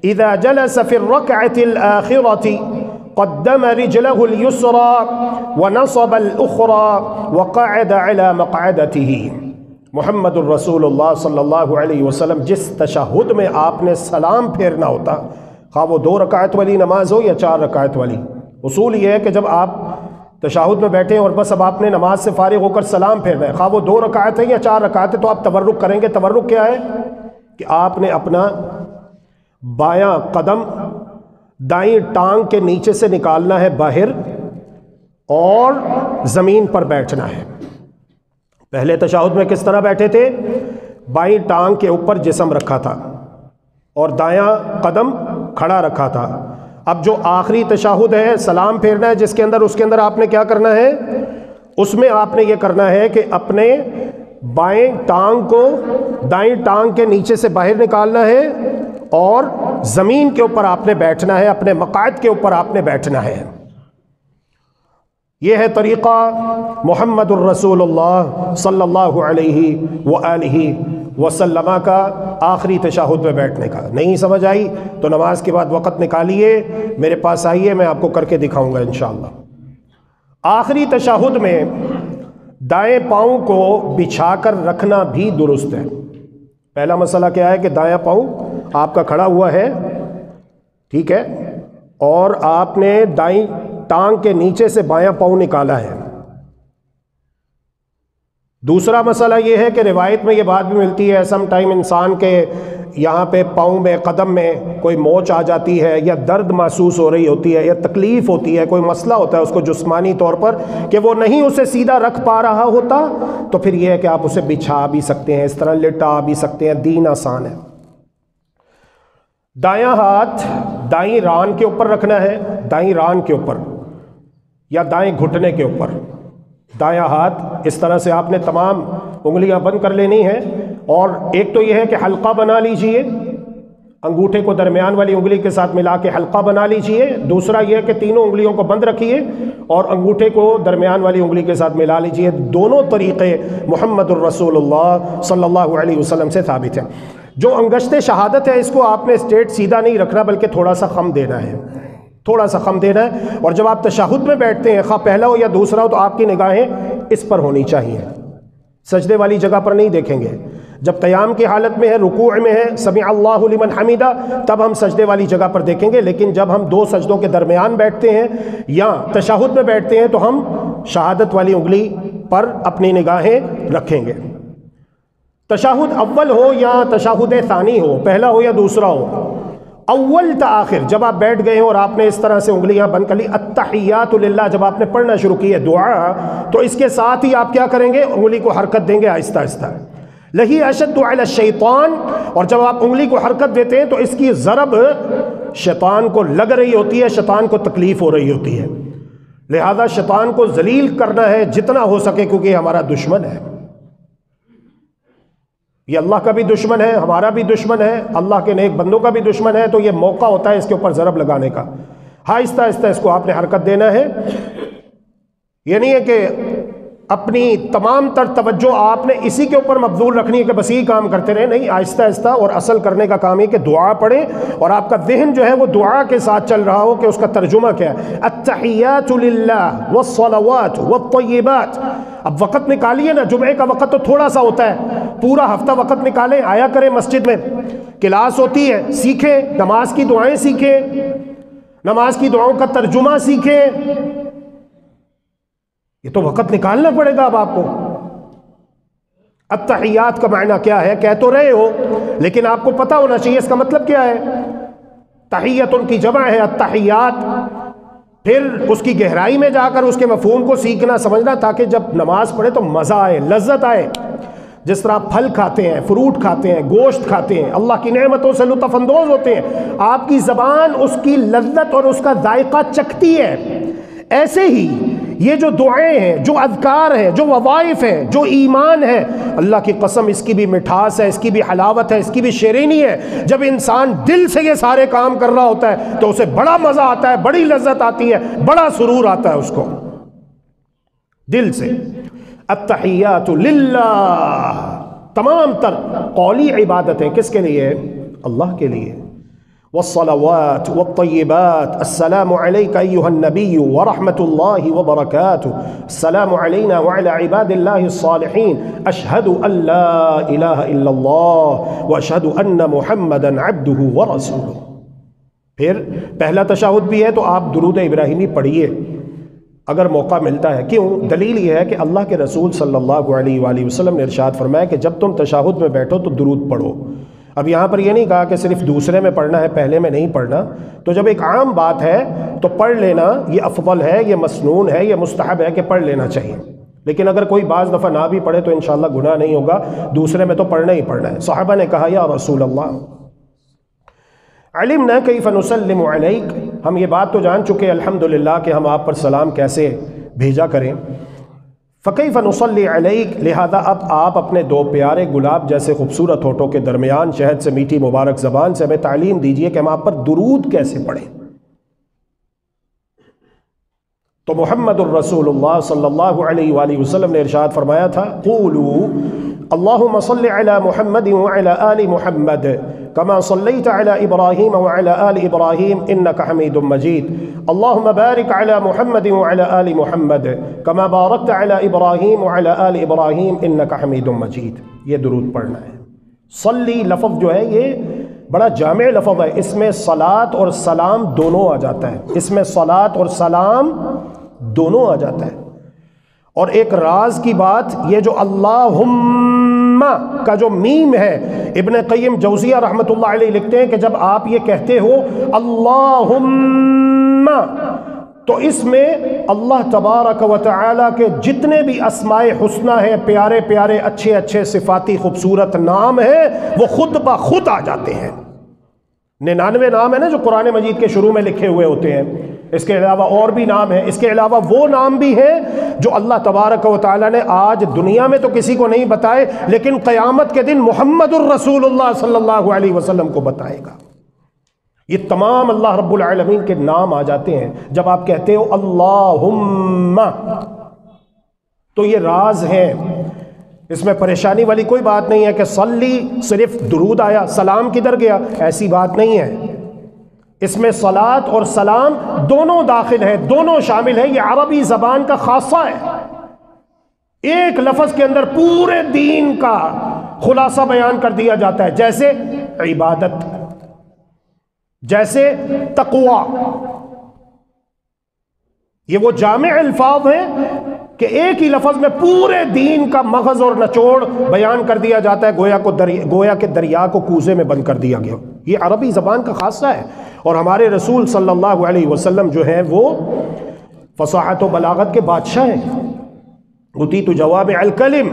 اذا جلس فی الرکعۃ الآخرۃ قدم رجله اليسرى ونصب الأخرى وقعد على مقعدته۔ محمد الرسول اللہ صلی اللہ علیہ وسلم جس تشہد میں آپ نے سلام پھیرنا ہوتا، خواہ وہ 2 رکعت والی نماز ہو یا 4 رکعت والی، اصول یہ ہے کہ جب آپ تشہد میں بیٹھے اور بس اب آپ نے نماز سے فارغ ہو کر سلام پھیرنا ہے، خواہ وہ 2 رکعت ہے یا 4 رکعت ہے، تو آپ تورک کریں گے۔ تورک کیا ہے؟ کہ آپ نے اپنا بایاں قدم دائیں ٹانگ کے نیچے سے نکالنا ہے باہر، اور زمین پر بیٹھنا ہے۔ پہلے تشہد میں کس طرح بیٹھے تھے؟ بائیں ٹانگ کے اوپر جسم رکھا تھا اور دایاں قدم کھڑا رکھا تھا۔ اب جو آخری تشہد ہے، سلام پھیرنا ہے جس کے اندر، اس کے اندر آپ نے کیا کرنا ہے؟ اس میں آپ نے یہ کرنا ہے کہ اپنے بائیں ٹانگ کو دائیں ٹانگ کے نیچے سے باہر نکالنا ہے، اور زمین کے اوپر آپ نے بیٹھنا ہے، اپنے مقعد کے اوپر آپ نے بیٹھنا ہے۔ یہ ہے طریقہ محمد الرسول اللہ صلی اللہ علیہ وآلہ وسلم کا آخری تشہد میں بیٹھنے کا۔ نہیں سمجھ آئی تو نماز کے بعد وقت نکالیے، میرے پاس آئیے، میں آپ کو کر کے دکھاؤں گا انشاءاللہ۔ آخری تشہد میں دائیں پاؤں کو بچھا کر رکھنا بھی درست ہے۔ پہلا مسئلہ کیا ہے کہ دایاں پاؤں آپ کا کھڑا ہوا ہے، ٹھیک ہے، اور آپ نے دائیں ٹانگ کے نیچے سے بایاں پاؤں نکالا ہے۔ دوسرا مسئلہ یہ ہے کہ روایت میں یہ بات بھی ملتی ہے سم ٹائم انسان کے یہاں پہ پاؤں میں، قدم میں کوئی موچ آ جاتی ہے، یا درد محسوس ہو رہی ہوتی ہے، یا تکلیف ہوتی ہے، کوئی مسئلہ ہوتا ہے اس کو جسمانی طور پر کہ وہ نہیں اسے سیدھا رکھ پا رہا ہوتا، تو پھر یہ ہے کہ آپ اسے بچھا بھی سکتے ہیں، اس طرح لٹا بھی سکتے ہیں، دین آسان ہے۔ دایاں ہاتھ دائیں ران کے اوپر رکھنا ہے، دائیں ران کے اوپر یا دائیں گھٹنے کے اوپر۔ دایاں ہاتھ اس طرح سے آپ نے تمام انگلیاں بند کر لینی ہیں، اور ایک تو یہ ہے کہ حلقہ بنا لیجئے، انگوٹھے کو درمیان والی انگلی کے ساتھ ملا کے حلقہ بنا لیجئے۔ دوسرا یہ ہے کہ تینوں انگلیوں کو بند رکھیے اور انگوٹھے کو درمیان والی انگلی کے ساتھ ملا لیجئے۔ دونوں طریقے محمد الرسول اللہ صلی اللہ علیہ وسلم سے ثابت ہیں۔ جو انگشت شہادت ہے اس کو آپ نے اسٹریٹ سیدھا نہیں رکھنا، بلکہ تھوڑا سا خم دینا ہے، تھوڑا سا خم دینا ہے۔ اور جب آپ تشہد میں بیٹھتے ہیں، خواہ پہلا ہو یا دوسرا ہو، تو آپ کی نگاہیں اس پر ہونی چاہیے، سجدے والی جگہ پر نہیں دیکھیں گے۔ جب قیام کی حالت میں ہے، رکوع میں ہے، سمع اللہ لمن حمیدہ، تب ہم سجدے والی جگہ پر دیکھیں گے۔ لیکن جب ہم دو سجدوں کے درمیان بیٹھتے ہیں یا تشہد میں بیٹھتے ہیں تو ہم شہادت والی انگلی پر اپنی نگاہیں رکھیں گے۔ تشہد اول ہو یا تشہد ثانی ہو، پہلا ہو یا دوسرا ہو، اول تا آخر جب آپ بیٹھ گئے ہیں اور آپ نے اس طرح سے انگلیاں بند کر لی، التحیات للہ جب آپ نے پڑھنا شروع کی ہے دعا، تو اس کے ساتھ ہی آپ کیا کریں گے؟ انگلی کو حرکت دیں گے آہستہ آہستہ۔ لہی اشد علی الشیطان، اور جب آپ انگلی کو حرکت دیتے ہیں تو اس کی ضرب شیطان کو لگ رہی ہوتی ہے، شیطان کو تکلیف ہو رہی ہوتی ہے، لہذا شیطان کو ذلیل کرنا ہے جتنا ہو سکے، کیونکہ یہ ہمارا دشمن ہے، یہ اللہ کا بھی دشمن ہے، ہمارا بھی دشمن ہے، اللہ کے نیک بندوں کا بھی دشمن ہے۔ تو یہ موقع ہوتا ہے اس کے اوپر ضرب لگانے کا، آہستہ آہستہ اس کو آپ نے حرکت دینا ہے۔ یہ نہیں ہے کہ اپنی تمام تر توجہ آپ نے اسی کے اوپر مبذول رکھنی ہے کہ بس یہی کام کرتے رہے، نہیں، آہستہ آہستہ۔ اور اصل کرنے کا کام ہے کہ دعا پڑھیں اور آپ کا ذہن جو ہے وہ دعا کے ساتھ چل رہا ہو کہ اس کا ترجمہ کیا ہے۔ التحیات للہ والصلوات والطیبات۔ اب وقت نکالیے نا، جمعے کا وقت تو تھوڑا سا ہوتا ہے، پورا ہفتہ وقت نکالیں، آیا کریں مسجد میں، کلاس ہوتی ہے، سیکھیں، نماز کی دعائیں سیکھیں، نماز کی دعاؤں کا ترجمہ سیکھیں۔ یہ تو وقت نکالنا پڑے گا اب آپ کو۔ التحیات کا معنی کیا ہے؟ کہہ تو رہے ہو لیکن آپ کو پتہ ہونا چاہیے اس کا مطلب کیا ہے۔ تحیت ان کی جمع ہے التحیات، پھر اس کی گہرائی میں جا کر اس کے مفہوم کو سیکھنا سمجھنا، تاکہ جب نماز پڑھے تو مزہ آئے، لذت آئے۔ جس طرح پھل کھاتے ہیں، فروٹ کھاتے ہیں، گوشت کھاتے ہیں، اللہ کی نعمتوں سے لطف اندوز ہوتے ہیں، آپ کی زبان اس کی لذت اور اس کا ذائقہ چکھتی ہے، ایسے ہی یہ جو دعائیں ہیں، جو اذکار ہیں، جو وظائف ہیں، جو ایمان ہے، اللہ کی قسم اس کی بھی مٹھاس ہے، اس کی بھی حلاوت ہے، اس کی بھی شیرینی ہے۔ جب انسان دل سے یہ سارے کام کر رہا ہوتا ہے تو اسے بڑا مزہ آتا ہے، بڑی لذت آتی ہے، بڑا سرور آتا ہے اس کو دل سے۔ التحیات للہ، تمام تر قولی عبادتیں کس کے لیے؟ اللہ کے لیے۔ والصلوات والطیبات، السلام علیک ایہا النبی ورحمۃ اللہ وبرکاتہ، السلام علینا وعلی عباد اللہ الصالحین، اشہد ان لا الہ الا اللہ واشہد ان محمدا عبدہ ورسولہ۔ پھر پہلا تشہد بھی ہے تو آپ درود ابراہیمی پڑھیے اگر موقع ملتا ہے۔ کیوں؟ دلیل یہ ہے کہ اللہ کے رسول صلی اللہ علیہ وآلہ وسلم نے ارشاد فرمایا کہ جب تم تشہد میں بیٹھو تو درود پڑھو۔ اب یہاں پر یہ نہیں کہا کہ صرف دوسرے میں پڑھنا ہے، پہلے میں نہیں پڑھنا۔ تو جب ایک عام بات ہے تو پڑھ لینا یہ افضل ہے، یہ مسنون ہے، یہ مستحب ہے کہ پڑھ لینا چاہیے۔ لیکن اگر کوئی بعض دفعہ نہ بھی پڑھے تو انشاءاللہ گناہ نہیں ہوگا، دوسرے میں تو پڑھنا ہی پڑھنا ہے۔ صحابہ نے کہا یا رسول اللہ علمنا کیف نسلم علیک، ہم یہ بات تو جان چکے الحمدللہ کہ ہم آپ پر سلام کیسے بھیجا کریں، فکیف نصلی علیک، لہذا اب آپ اپنے دو پیارے گلاب جیسے خوبصورت ہونٹوں کے درمیان شہد سے میٹھی مبارک زبان سے ہمیں تعلیم دیجئے کہ ہم آپ پر درود کیسے پڑھیں۔ تو محمد الرسول اللہ صلی اللہ علیہ وآلہ وسلم نے ارشاد فرمایا تھا قولوا اللہم صلی علی محمد وعلی آل محمد كما صليت على إبراهيم وعلى آل إبراهيم إنك حميد مجيد اللهم بارك على محمد وعلى آل محمد كما باركت على إبراهيم وعلى آل إبراهيم إنك حميد مجيد. یہ درود پڑھنا ہے. صلی لفظ جو ہے یہ بڑا جامع لفظ ہے، اس میں صلاۃ اور سلام دونوں آ جاتا ہے، اس میں صلاۃ اور سلام دونوں آ جاتا ہے. اور ایک راز کی بات یہ جو اللہم کا جو میم ہے، ابن قیم جوزیہ رحمۃ اللہ علیہ لکھتے ہیں کہ جب آپ یہ کہتے ہو اللہم تو اس میں اللہ تبارک و تعالی کے جتنے بھی اسماء حسنہ ہیں، پیارے پیارے اچھے اچھے صفاتی خوبصورت نام ہیں، وہ خود بخود آ جاتے ہیں. 99 نام ہیں نا جو قرآن مجید کے شروع میں لکھے ہوئے ہوتے ہیں، اس کے علاوہ اور بھی نام ہیں، اس کے علاوہ وہ نام بھی ہیں جو اللہ تبارک و تعالی نے آج دنیا میں تو کسی کو نہیں بتائے، لیکن قیامت کے دن محمد الرسول اللہ صلی اللہ علیہ وسلم کو بتائے گا. یہ تمام اللہ رب العالمین کے نام آ جاتے ہیں جب آپ کہتے ہو اللہم. تو یہ راز ہے، اس میں پریشانی والی کوئی بات نہیں ہے کہ صلی صرف درود آیا، سلام کدھر گیا، ایسی بات نہیں ہے. اس میں صلاۃ اور سلام دونوں داخل ہیں، دونوں شامل ہیں. یہ عربی زبان کا خاصہ ہے. ایک لفظ کے اندر پورے دین کا خلاصہ بیان کر دیا جاتا ہے، جیسے عبادت، جیسے تقوی. یہ وہ جامع الفاظ ہیں کہ ایک ہی لفظ میں پورے دین کا مغز اور نچوڑ بیان کر دیا جاتا ہے، گویا کہ دریا کو کوزے میں بند کر دیا گیا. یہ عربی زبان کا خاصہ ہے. اور ہمارے رسول صلی اللہ علیہ وسلم جو ہیں وہ فصاحت و بلاغت کے بادشاہ ہیں. اُوتیتُ جوامع الکلم.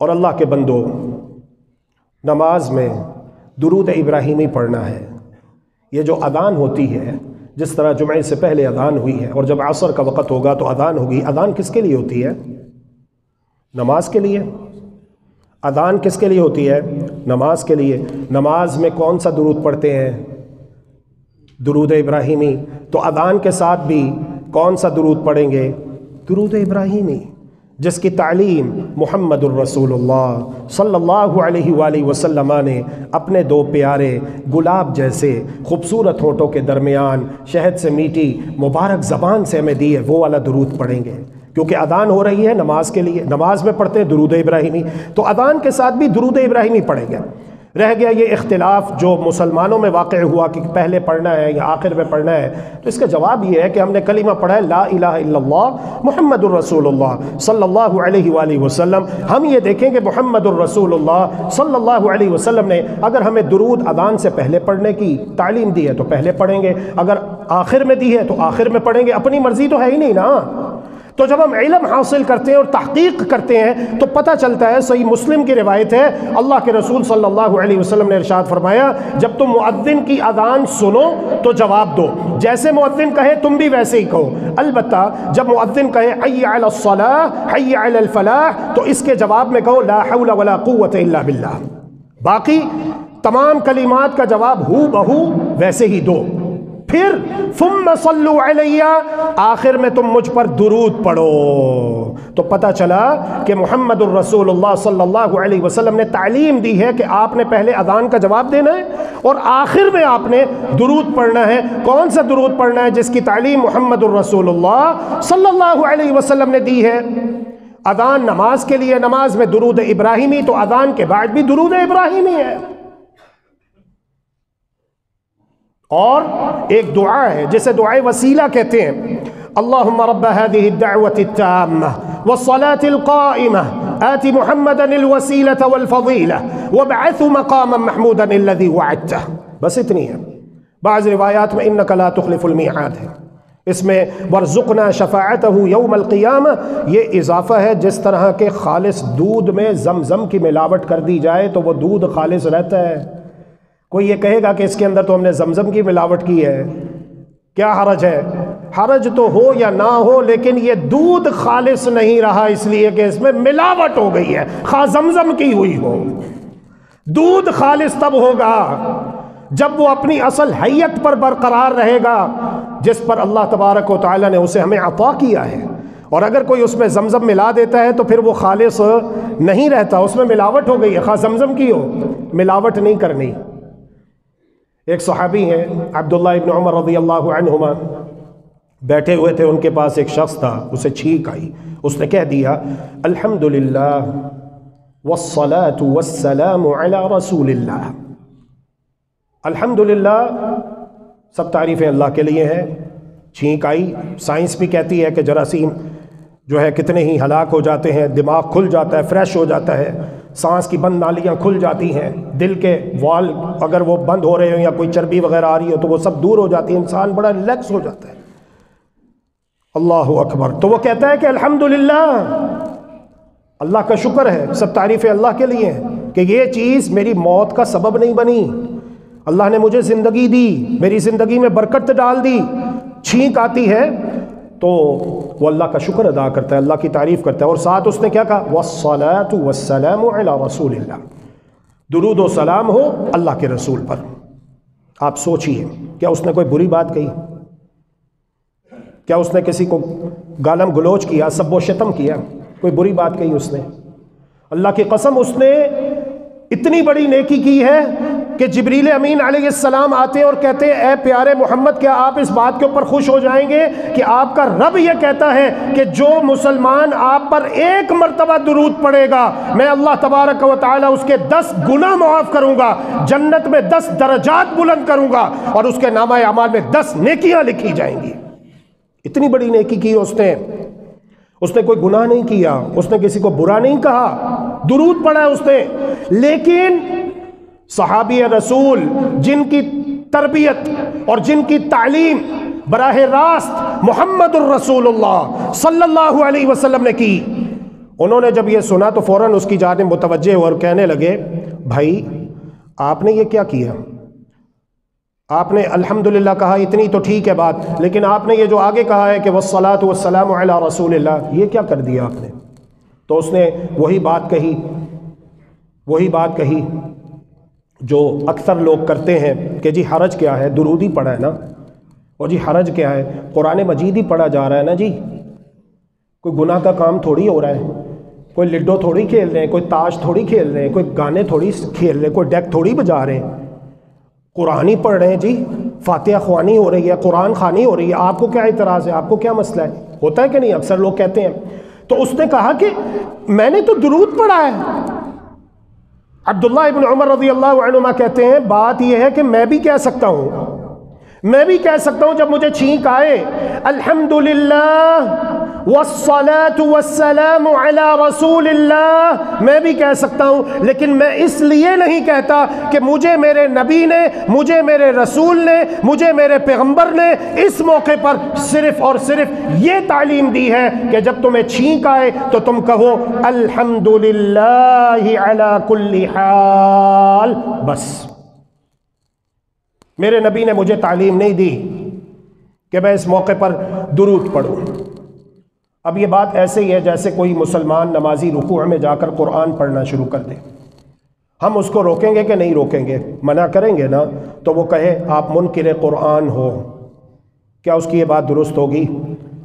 اور اللہ کے بندو، نماز میں درود ابراہیمی پڑھنا ہے. یہ جو اذان ہوتی ہے، جس طرح جمعے سے پہلے اذان ہوئی ہے اور جب عصر کا وقت ہوگا تو اذان ہوگی. اذان کس کے لیے ہوتی ہے؟ نماز کے لیے. اذان کس کے لیے ہوتی ہے؟ نماز کے لیے. نماز میں کون سا درود پڑھتے ہیں؟ درود ابراہیمی. تو اذان کے ساتھ بھی کون سا درود پڑھیں گے؟ درود ابراہیمی، جس کی تعلیم محمد الرسول اللہ صلی اللہ علیہ وآلہ وسلم نے اپنے دو پیارے گلاب جیسے خوبصورت ہونٹوں کے درمیان شہد سے میٹھی مبارک زبان سے ہمیں دی ہے. وہ والا درود پڑھیں گے کیونکہ اذان ہو رہی ہے نماز کے لیے. نماز میں پڑھتے ہیں درود ابراہیمی، تو اذان کے ساتھ بھی درود ابراہیمی پڑھیں گے. رہ گیا یہ اختلاف جو مسلمانوں میں واقع ہوا کہ پہلے پڑھنا ہے یا آخر میں پڑھنا ہے. تو اس کا جواب یہ ہے کہ ہم نے کلمہ پڑھا ہے لا الہ الا اللہ محمد الرسول اللہ صلی اللہ علیہ وآلہ وسلم. ہم یہ دیکھیں کہ محمد الرسول اللہ صلی اللہ علیہ وسلم نے اگر ہمیں درود اذان سے پہلے پڑھنے کی تعلیم دی ہے تو پہلے پڑھیں گے، اگر آخر میں دی ہے تو آخر میں پڑھیں گے. اپنی مرضی تو ہے ہی نہیں نا. تو جب ہم علم حاصل کرتے ہیں اور تحقیق کرتے ہیں تو پتہ چلتا ہے. صحیح مسلم کی روایت ہے، اللہ کے رسول صلی اللہ علیہ وسلم نے ارشاد فرمایا جب تم مؤذن کی اذان سنو تو جواب دو، جیسے مؤذن کہے تم بھی ویسے ہی کہو. البتہ جب مؤذن کہے حی علی الصلاۃ حی علی الفلاح تو اس کے جواب میں کہو لا حول ولا قوت الا باللہ. باقی تمام کلمات کا جواب ہو بہو ویسے ہی دو. پھر ثم صلوا علی، آخر میں تم مجھ پر درود پڑھو. تو پتہ چلا کہ محمد الرسول اللہ صلی اللہ علیہ وسلم نے تعلیم دی ہے کہ آپ نے پہلے اذان کا جواب دینا ہے اور آخر میں آپ نے درود پڑھنا ہے. کون سا درود پڑھنا ہے؟ جس کی تعلیم محمد الرسول اللہ صلی اللہ علیہ وسلم نے دی ہے. اذان نماز کے لیے، نماز میں درود ابراہیمی، تو اذان کے بعد بھی درود ابراہیمی ہے. اور ایک دعا ہے جسے دعائے وسیلہ کہتے ہیں. اللہم رب هذه الدعوة التامة والصلاة القائمة آت محمدا الوسيلة والفضيلة وابعثه مقاما محمودا الذي وعدته. بس اتنی ہے. بعض روایات میں انک لا تخلف الميعاد ہے. اس میں ورزقنا شفاعته یوم القیامہ یہ اضافہ ہے. جس طرح کے خالص دودھ میں زمزم کی ملاوٹ کر دی جائے تو وہ دودھ خالص رہتا ہے. کوئی یہ کہے گا کہ اس کے اندر تو ہم نے زمزم کی ملاوٹ کی ہے، کیا حرج ہے؟ حرج تو ہو یا نہ ہو، لیکن یہ دودھ خالص نہیں رہا اس لیے کہ اس میں ملاوٹ ہو گئی ہے، خواہ زمزم کی ہوئی ہو. دودھ خالص تب ہوگا جب وہ اپنی اصل حیت پر برقرار رہے گا جس پر اللہ تبارک و تعالی نے اسے ہمیں عطا کیا ہے. اور اگر کوئی اس میں زمزم ملا دیتا ہے تو پھر وہ خالص نہیں رہتا، اس میں ملاوٹ ہو گئی ہے، خواہ زمزم کی ہو. ملاوٹ نہیں کرنی۔ ایک صحابی ہیں عبداللہ ابن عمر رضی اللہ عنہما، بیٹھے ہوئے تھے، ان کے پاس ایک شخص تھا، اسے چھینک آئی، اس نے کہہ دیا الحمدللہ والصلاة والسلام علی رسول اللہ۔ الحمدللہ، سب تعریفیں اللہ کے لیے ہیں۔ چھینک آئی، سائنس بھی کہتی ہے کہ جراثیم جو ہے کتنے ہی ہلاک ہو جاتے ہیں، دماغ کھل جاتا ہے، فریش ہو جاتا ہے، سانس کی بند نالیاں کھل جاتی ہیں، دل کے وال اگر وہ بند ہو رہے ہوں یا کوئی چربی وغیرہ آ رہی ہو تو وہ سب دور ہو جاتی ہے، انسان بڑا ریلیکس ہو جاتا ہے۔ اللہ اکبر۔ تو وہ کہتا ہے کہ الحمدللہ، اللہ کا شکر ہے، سب تعریفیں اللہ کے لیے ہیں کہ یہ چیز میری موت کا سبب نہیں بنی، اللہ نے مجھے زندگی دی، میری زندگی میں برکت ڈال دی۔ چھینک آتی ہے تو وہ اللہ کا شکر ادا کرتا ہے، اللہ کی تعریف کرتا ہے، اور ساتھ اس نے کیا کہا والصلاة والسلام علی رسول اللہ، درود و سلام ہو اللہ کے رسول پر۔ آپ سوچئے، کیا اس نے کوئی بری بات کہی؟ کیا اس نے کسی کو گالم گلوچ کیا، سب و شتم کیا؟ کوئی بری بات کہی اس نے؟ اللہ کی قسم، اس نے اتنی بڑی نیکی کی ہے کہ جبریل امین علیہ السلام آتے اور کہتے ہیں اے پیارے محمد، کیا آپ اس بات کے اوپر خوش ہو جائیں گے کہ آپ کا رب یہ کہتا ہے کہ جو مسلمان آپ پر ایک مرتبہ درود پڑے گا، میں اللہ تبارک و تعالی اس کے 10 گناہ معاف کروں گا، جنت میں 10 درجات بلند کروں گا، اور اس کے نامہ اعمال میں 10 نیکیاں لکھی جائیں گی۔ اتنی بڑی نیکی کی اس نے کوئی گناہ نہیں کیا، اس نے کسی کو برا نہیں کہا، درود پڑھا ہے اس نے۔ لیکن صحابی رسول جن کی تربیت اور جن کی تعلیم براہ راست محمد الرسول اللہ صلی اللہ علیہ وسلم نے کی، انہوں نے جب یہ سنا تو فوراً اس کی جانب متوجہ اور کہنے لگے بھائی آپ نے یہ کیا کیا؟ آپ نے الحمدللہ کہا، اتنی تو ٹھیک ہے بات، لیکن آپ نے یہ جو آگے کہا ہے کہ والصلاة والسلام علی رسول اللہ، یہ کیا کر دیا آپ نے؟ تو اس نے وہی بات کہی جو اکثر لوگ کرتے ہیں کہ جی حرج کیا ہے، درود ہی پڑھا ہے نا، اور جی حرج کیا ہے، قرآن مجید ہی پڑھا جا رہا ہے نا جی، کوئی گناہ کا کام تھوڑی ہو رہا ہے، کوئی لڈو تھوڑی کھیل رہے ہیں، کوئی تاش تھوڑی کھیل رہے ہیں، کوئی گانے تھوڑی کھیل رہے ہیں، کوئی ڈیک تھوڑی بجا رہے ہیں، قرآن ہی پڑھ رہے ہیں جی، فاتحہ خوانی ہو رہی ہے، قرآن خوانی ہو رہی ہے، آپ کو کیا اعتراض ہے، آپ کو کیا مسئلہ ہے؟ ہوتا ہے کہ نہیں؟ اکثر لوگ کہتے ہیں۔ تو اس نے کہا کہ میں نے تو درود پڑھا ہے۔ عبداللہ ابن عمر رضی اللہ عنہما کہتے ہیں بات یہ ہے کہ میں بھی کہہ سکتا ہوں جب مجھے چھینک آئے الحمدللہ والصلاة والسلام علی رسول اللہ، میں بھی کہہ سکتا ہوں، لیکن میں اس لیے نہیں کہتا کہ مجھے میرے نبی نے، مجھے میرے رسول نے، مجھے میرے پیغمبر نے اس موقع پر صرف اور صرف یہ تعلیم دی ہے کہ جب تمہیں چھینک آئے تو تم کہو الحمدللہ علی کل حال، بس۔ میرے نبی نے مجھے تعلیم نہیں دی کہ میں اس موقع پر درود پڑھوں۔ اب یہ بات ایسے ہی ہے جیسے کوئی مسلمان نمازی رکوع میں جا کر قرآن پڑھنا شروع کر دے، ہم اس کو روکیں گے کہ نہیں روکیں گے؟ منع کریں گے نا، تو وہ کہے آپ منکر قرآن ہو، کیا اس کی یہ بات درست ہوگی؟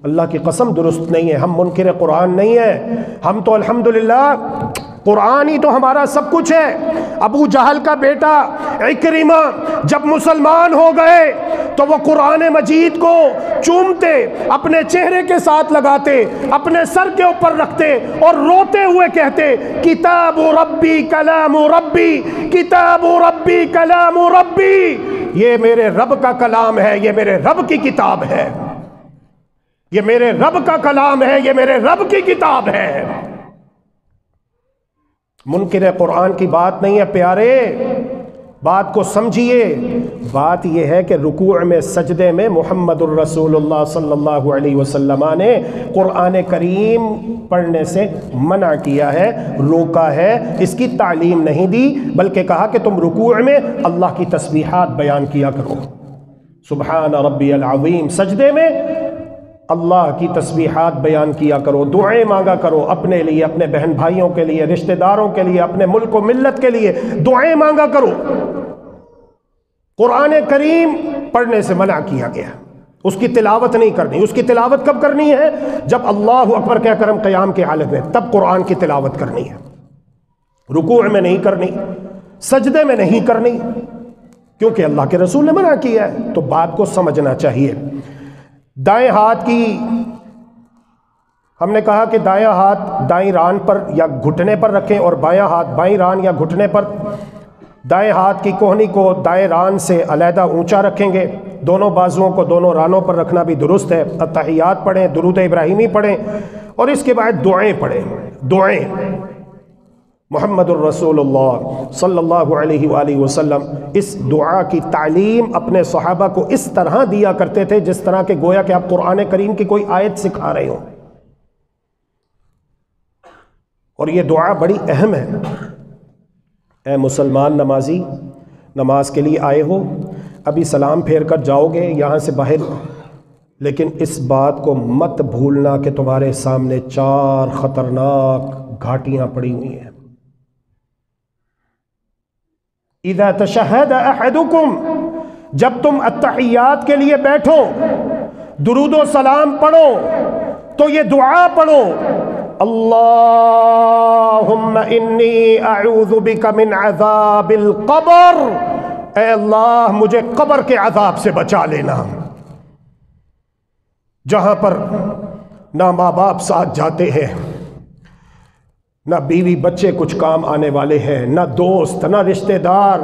اللہ کی قسم درست نہیں ہے، ہم منکر قرآن نہیں ہیں، ہم تو الحمدللہ قرآن ہی تو ہمارا سب کچھ ہے۔ ابو جہل کا بیٹا عکرمہ جب مسلمان ہو گئے تو وہ قرآن مجید کو چومتے، اپنے چہرے کے ساتھ لگاتے، اپنے سر کے اوپر رکھتے اور روتے ہوئے کہتے کتاب ربی کلام ربی، کتاب ربی کلام ربی، یہ میرے رب کا کلام ہے، یہ میرے رب کی کتاب ہے، یہ میرے رب کا کلام ہے، یہ میرے رب کی کتاب ہے۔ منکر قرآن کی بات نہیں ہے پیارے، بات کو سمجھیے۔ بات یہ ہے کہ رکوع میں، سجدے میں محمد الرسول اللہ صلی اللہ علیہ وسلم نے قرآن کریم پڑھنے سے منع کیا ہے، روکا ہے، اس کی تعلیم نہیں دی، بلکہ کہا کہ تم رکوع میں اللہ کی تسبیحات بیان کیا کرو، سبحان ربی العظیم، سجدے میں اللہ کی تسبیحات بیان کیا کرو، دعائیں مانگا کرو، اپنے لیے، اپنے بہن بھائیوں کے لیے، رشتہ داروں کے لیے، اپنے ملک و ملت کے لیے دعائیں مانگا کرو۔ قرآن کریم پڑھنے سے منع کیا گیا، اس کی تلاوت نہیں کرنی۔ اس کی تلاوت کب کرنی ہے؟ جب اللہ اکبر کہہ کر ہم قیام کی حالت میں، تب قرآن کی تلاوت کرنی ہے، رکوع میں نہیں کرنی۔ سجدے میں نہیں کرنی، کیونکہ اللہ کے رسول نے منع کیا ہے، تو بات کو سمجھنا چاہیے۔ دائیں ہاتھ کی ہم نے کہا کہ دائیں ہاتھ دائیں ران پر یا گھٹنے پر رکھیں اور بایاں ہاتھ بائیں ران یا گھٹنے پر۔ دائیں ہاتھ کی کوہنی کو دائیں ران سے علیحدہ اونچا رکھیں گے، دونوں بازوؤں کو دونوں رانوں پر رکھنا بھی درست ہے۔ اتحیات پڑھیں، درود ابراہیمی پڑھیں، اور اس کے بعد دعائیں پڑھیں۔ دعائیں محمد الرسول اللہ صلی اللہ علیہ وآلہ وسلم اس دعا کی تعلیم اپنے صحابہ کو اس طرح دیا کرتے تھے جس طرح کہ گویا کہ آپ قرآن کریم کی کوئی آیت سکھا رہے ہوں، اور یہ دعا بڑی اہم ہے۔ اے مسلمان نمازی، نماز کے لیے آئے ہو، ابھی سلام پھیر کر جاؤ گے یہاں سے باہر، لیکن اس بات کو مت بھولنا کہ تمہارے سامنے 4 خطرناک گھاٹیاں پڑی ہوئی ہیں۔ اذا تشہد احدکم، جب تم التحیات کے لیے بیٹھو، درود و سلام پڑھو تو یہ دعا پڑھو، اللہم انی اعوذ بک من عذاب القبر، اے اللہ مجھے قبر کے عذاب سے بچا لینا، جہاں پر نہ ماں باپ ساتھ جاتے ہیں، نہ بیوی بچے کچھ کام آنے والے ہیں، نہ دوست، نہ رشتہ دار،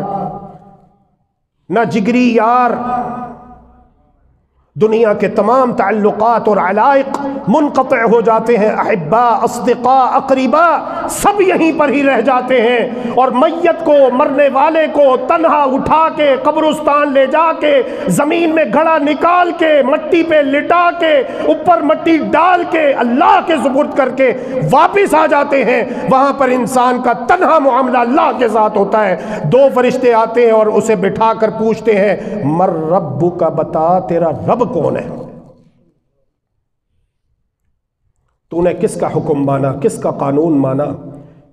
نہ جگری یار، دنیا کے تمام تعلقات اور علائق منقطع ہو جاتے ہیں، احباء، اصدقاء، اقرباء سب یہیں پر ہی رہ جاتے ہیں، اور میت کو، مرنے والے کو تنہا اٹھا کے قبرستان لے جا کے زمین میں گھڑا نکال کے مٹی پہ لٹا کے اوپر مٹی ڈال کے اللہ کے سپرد کر کے واپس آ جاتے ہیں۔ وہاں پر انسان کا تنہا معاملہ اللہ کے ساتھ ہوتا ہے، 2 فرشتے آتے ہیں اور اسے بٹھا کر پوچھتے ہیں مر ربک، بتا تیرا رب کون ہے، تو نے کس کا حکم مانا، کس کا قانون مانا،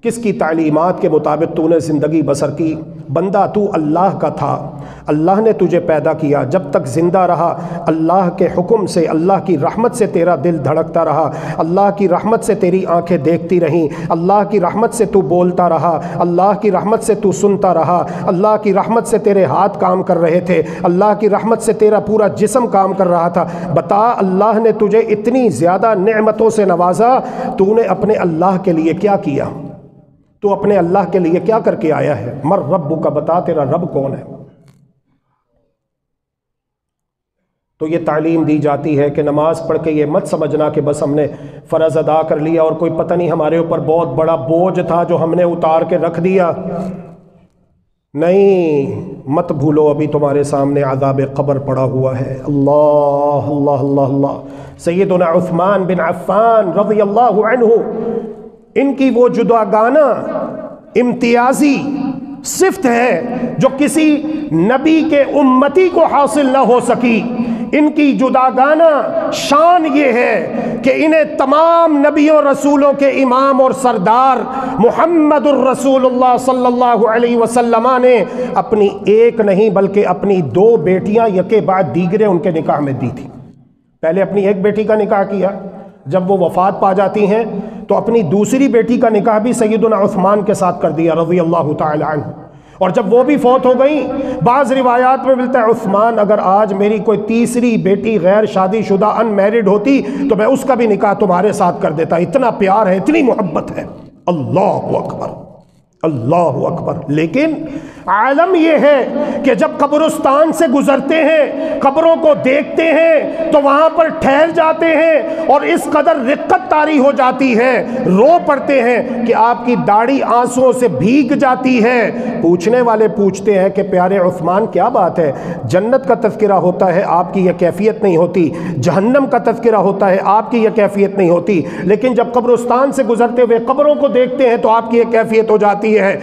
کس کی تعلیمات کے مطابق تو نے زندگی بسر کی۔ بندہ تو اللہ کا تھا، اللہ نے تجھے پیدا کیا، جب تک زندہ رہا اللہ کے حکم سے، اللہ کی رحمت سے تیرا دل دھڑکتا رہا، اللہ کی رحمت سے تیری آنکھیں دیکھتی رہیں، اللہ کی رحمت سے تو بولتا رہا، اللہ کی رحمت سے تو سنتا رہا، اللہ کی رحمت سے تیرے ہاتھ کام کر رہے تھے، اللہ کی رحمت سے تیرا پورا جسم کام کر رہا تھا۔ بتا اللہ نے تجھے اتنی زیادہ نعمتوں سے نوازا، تو نے اپنے اللہ کے لیے کیا کیا؟ تو اپنے اللہ کے لیے کیا کر کے آیا ہے؟ مر ربک، بتا تیرا رب کون ہے؟ تو یہ تعلیم دی جاتی ہے کہ نماز پڑھ کے یہ مت سمجھنا کہ بس ہم نے فرض ادا کر لیا اور کوئی پتہ نہیں ہمارے اوپر بہت بڑا بوجھ تھا جو ہم نے اتار کے رکھ دیا۔ نہیں، مت بھولو ابھی تمہارے سامنے عذاب قبر پڑا ہوا ہے۔ اللہ اللہ اللہ اللہ۔ سیدنا عثمان بن عفان رضی اللہ عنہ، ان کی وہ جداگانہ امتیازی صفت ہے جو کسی نبی کے امتی کو حاصل نہ ہو سکی۔ ان کی جداگانہ شان یہ ہے کہ انہیں تمام نبیوں رسولوں کے امام اور سردار محمد الرسول اللہ صلی اللہ علیہ وسلم نے اپنی ایک نہیں بلکہ اپنی 2 بیٹیاں یکے بعد دیگرے ان کے نکاح میں دی تھی۔ پہلے اپنی ایک بیٹی کا نکاح کیا، جب وہ وفات پا جاتی ہیں تو اپنی دوسری بیٹی کا نکاح بھی سیدنا عثمان کے ساتھ کر دیا رضی اللہ تعالی عنہ، اور جب وہ بھی فوت ہو گئیں، بعض روایات میں ملتا ہے عثمان اگر آج میری کوئی تیسری بیٹی غیر شادی شدہ ان میرڈ ہوتی تو میں اس کا بھی نکاح تمہارے ساتھ کر دیتا، اتنا پیار ہے، اتنی محبت ہے۔ اللہ اکبر، اللہ اکبر۔ لیکن عالم یہ ہے کہ جب قبرستان سے گزرتے ہیں، قبروں کو دیکھتے ہیں تو وہاں پر ٹھہر جاتے ہیں اور اس قدر رقت طاری ہو جاتی ہے، رو پڑتے ہیں کہ آپ کی داڑھی آنسوؤں سے بھیگ جاتی ہے۔ پوچھنے والے پوچھتے ہیں کہ پیارے عثمان کیا بات ہے، جنت کا تذکرہ ہوتا ہے آپ کی یہ کیفیت نہیں ہوتی، جہنم کا تذکرہ ہوتا ہے آپ کی یہ کیفیت نہیں ہوتی، لیکن جب قبرستان سے گزرتے ہوئے قبروں کو دیکھتے ہیں تو آپ کی یہ کیفیت ہو جاتی ہے۔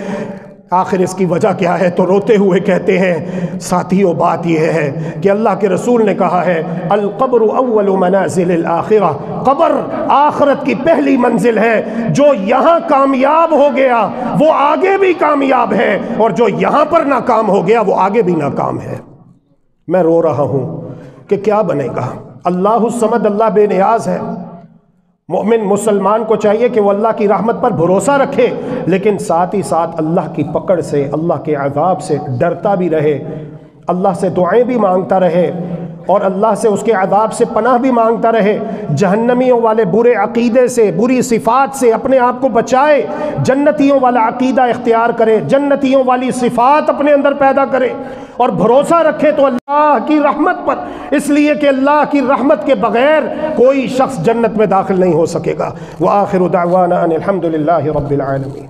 آخر اس کی وجہ کیا ہے؟ تو روتے ہوئے کہتے ہیں ساتھیوں بات یہ ہے کہ اللہ کے رسول نے کہا ہے القبر اول منازل الآخرہ، قبر آخرت کی پہلی منزل ہے، جو یہاں کامیاب ہو گیا وہ آگے بھی کامیاب ہے، اور جو یہاں پر ناکام ہو گیا وہ آگے بھی ناکام ہے۔ میں رو رہا ہوں کہ کیا بنے گا۔ اللہ الصمد، اللہ بے نیاز ہے، مومن مسلمان کو چاہیے کہ وہ اللہ کی رحمت پر بھروسہ رکھے، لیکن ساتھ ہی ساتھ اللہ کی پکڑ سے، اللہ کے عذاب سے ڈرتا بھی رہے، اللہ سے دعائیں بھی مانگتا رہے، اور اللہ سے اس کے عذاب سے پناہ بھی مانگتا رہے، جہنمیوں والے برے عقیدے سے، بری صفات سے اپنے آپ کو بچائے، جنتیوں والا عقیدہ اختیار کرے، جنتیوں والی صفات اپنے اندر پیدا کرے، اور بھروسہ رکھے تو اللہ کی رحمت پر، اس لیے کہ اللہ کی رحمت کے بغیر کوئی شخص جنت میں داخل نہیں ہو سکے گا۔ وآخر دعوانا ان الحمد للہ رب العالمین۔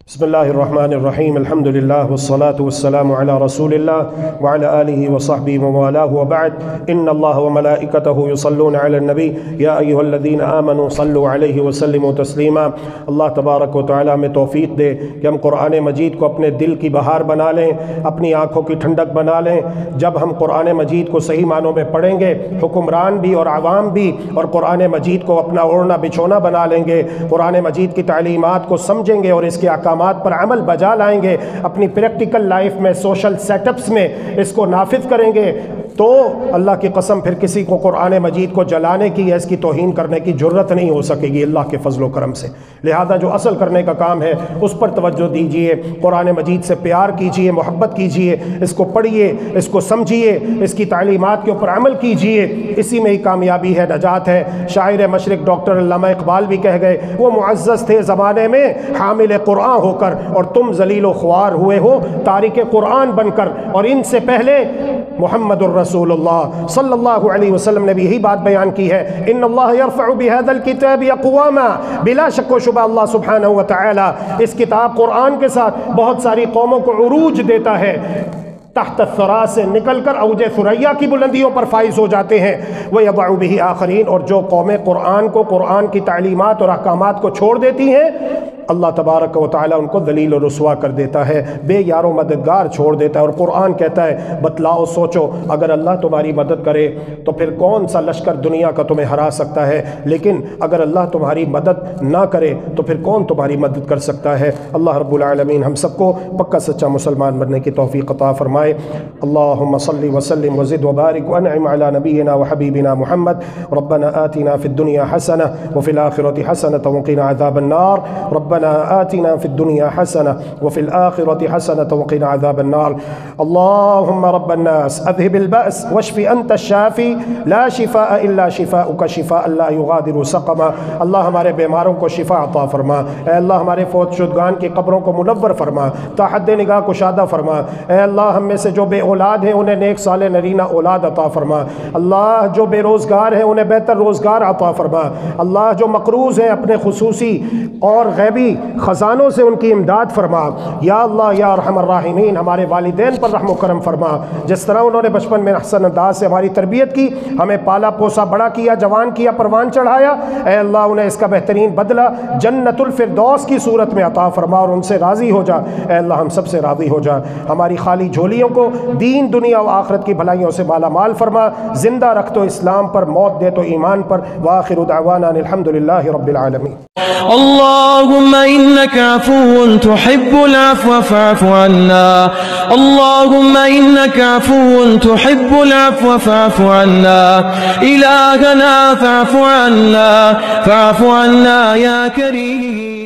بسم اللہ الرحمن الرحیم، الحمد للہ والصلاة والسلام علی رسول اللہ وعلی آلہ وصحبہ وموالاه وبعد۔ ان اللہ وملائکتہ یصلون علی النبی یا ایہا الذین آمنوا صلوا علیہ وسلموا تسلیما۔ اللہ تبارک و تعالی ہمیں توفیق دے کہ ہم قرآن مجید کو اپنے دل کی بہار بنا لیں، اپنی آنکھوں کی ٹھنڈک بنا لیں۔ جب ہم قرآن مجید کو صحیح معنوں میں پڑھیں گے، حکمران بھی اور عوام بھی، اور قرآن مجید کو اپنا اوڑھنا بچھونا بنا لیں گے، قرآن مجید کی تعلیمات کو سمجھیں گے اور اس کے احکامات پر عمل بجا لائیں گے، اپنی پریکٹیکل لائف میں، سوشل سیٹ اپس میں اس کو نافذ کریں گے، تو اللہ کی قسم پھر کسی کو قرآن مجید کو جلانے کی یا اس کی توہین کرنے کی جرت نہیں ہو سکے گی اللہ کے فضل و کرم سے۔ لہذا جو اصل کرنے کا کام ہے اس پر توجہ دیجئے، قرآن مجید سے پیار کیجئے، محبت کیجئے، اس کو پڑھیے، اس کو سمجھیے، اس کی تعلیمات کے اوپر عمل کیجئے، اسی میں ہی کامیابی ہے، نجات ہے۔ شاعر مشرق ڈاکٹر علامہ اقبال بھی کہہ گئے، وہ معزز تھے زمانے میں حامل قرآن ہو کر، اور تم ذلیل و خوار ہوئے ہو تارک قرآن بن کر۔ اور ان سے پہلے محمد الرسول اللہ صلی اللہ علیہ وسلم نے بھی یہی بات بیان کی ہے، ان اللہ یرفع بہذا الکتاب اقواما، بلا شک و شبہ اللہ سبحانہ و تعالی اس کتاب قرآن کے ساتھ بہت ساری قوموں کو عروج دیتا ہے، تحت الثرا سے نکل کر اوج ثریا کی بلندیوں پر فائز ہو جاتے ہیں، وَيَضَعُ بِهِ آخرین، اور جو قومیں قرآن کو، قرآن کی تعلیمات اور احکامات کو چھوڑ دیتی ہیں، اللہ تبارک و تعالیٰ ان کو ذلیل و رسوا کر دیتا ہے، بے یار و مددگار چھوڑ دیتا ہے۔ اور قرآن کہتا ہے بتلاؤ، سوچو، اگر اللہ تمہاری مدد کرے تو پھر کون سا لشکر دنیا کا تمہیں ہرا سکتا ہے، لیکن اگر اللہ تمہاری مدد نہ کرے تو پھر کون تمہاری مدد کر سکتا ہے۔ اللہ رب العالمین ہم سب کو پکا سچا مسلمان بننے کی توفیق عطا فرمائے۔ اللہم صلی وسلم وزد وبارک وانعم علی نبینا وحبیبنا محمد۔ ربنا آتنا فی الدنیا حسنہ وفی الآخرۃ حسنۃ وقنا عذاب النار۔ ربنا آتنا في الدنيا حسنة وفي الآخرة حسنة وقنا عذاب النار۔ اللهم رب الناس أذهب البأس واشف أنت الشافي لا شفاء إلا شفاؤك شفاء لا يغادر سقما۔ اللہ ہمارے بیماروں کو شفا عطا فرما، اے اللہ ہمارے فوت شدگان کی قبروں کو منور فرما، تا حد نگاہ کشادہ فرما، اے اللہ ہم میں سے جو بے اولاد ہیں انہیں نیک صالح نرینہ اولاد عطا فرما، اللہ جو بے روزگار ہیں انہیں بہتر روزگار عطا فرما، اللہ جو مقروض ہیں اپنے خصوصی اور غیبی خزانوں سے ان کی امداد فرما، یا اللہ یا ارحم الراحمین ہمارے والدین پر رحم و کرم فرما، جس طرح انہوں نے بچپن میں احسن انداز سے ہماری تربیت کی، ہمیں پالا پوسا، بڑا کیا، جوان کیا، پروان چڑھایا، اے اللہ انہیں اس کا بہترین بدلہ جنت الفردوس کی صورت میں عطا فرما اور ان سے راضی ہو جا، اے اللہ ہم سب سے راضی ہو جا، ہماری خالی جھولیوں کو دین دنیا و آخرت کی بھلائیوں سے مالا مال فرما، زندہ رکھ تو اسلام پر، موت دے تو ایمان پر۔ وآخر دعوانا الحمد للہ رب العالمین۔ اللهم إنك عفو تحب العفو فاعف عنا، اللهم إنك عفو تحب العفو فاعف عنا، إلهنا فاعف عنا، فاعف عنا يا كريم۔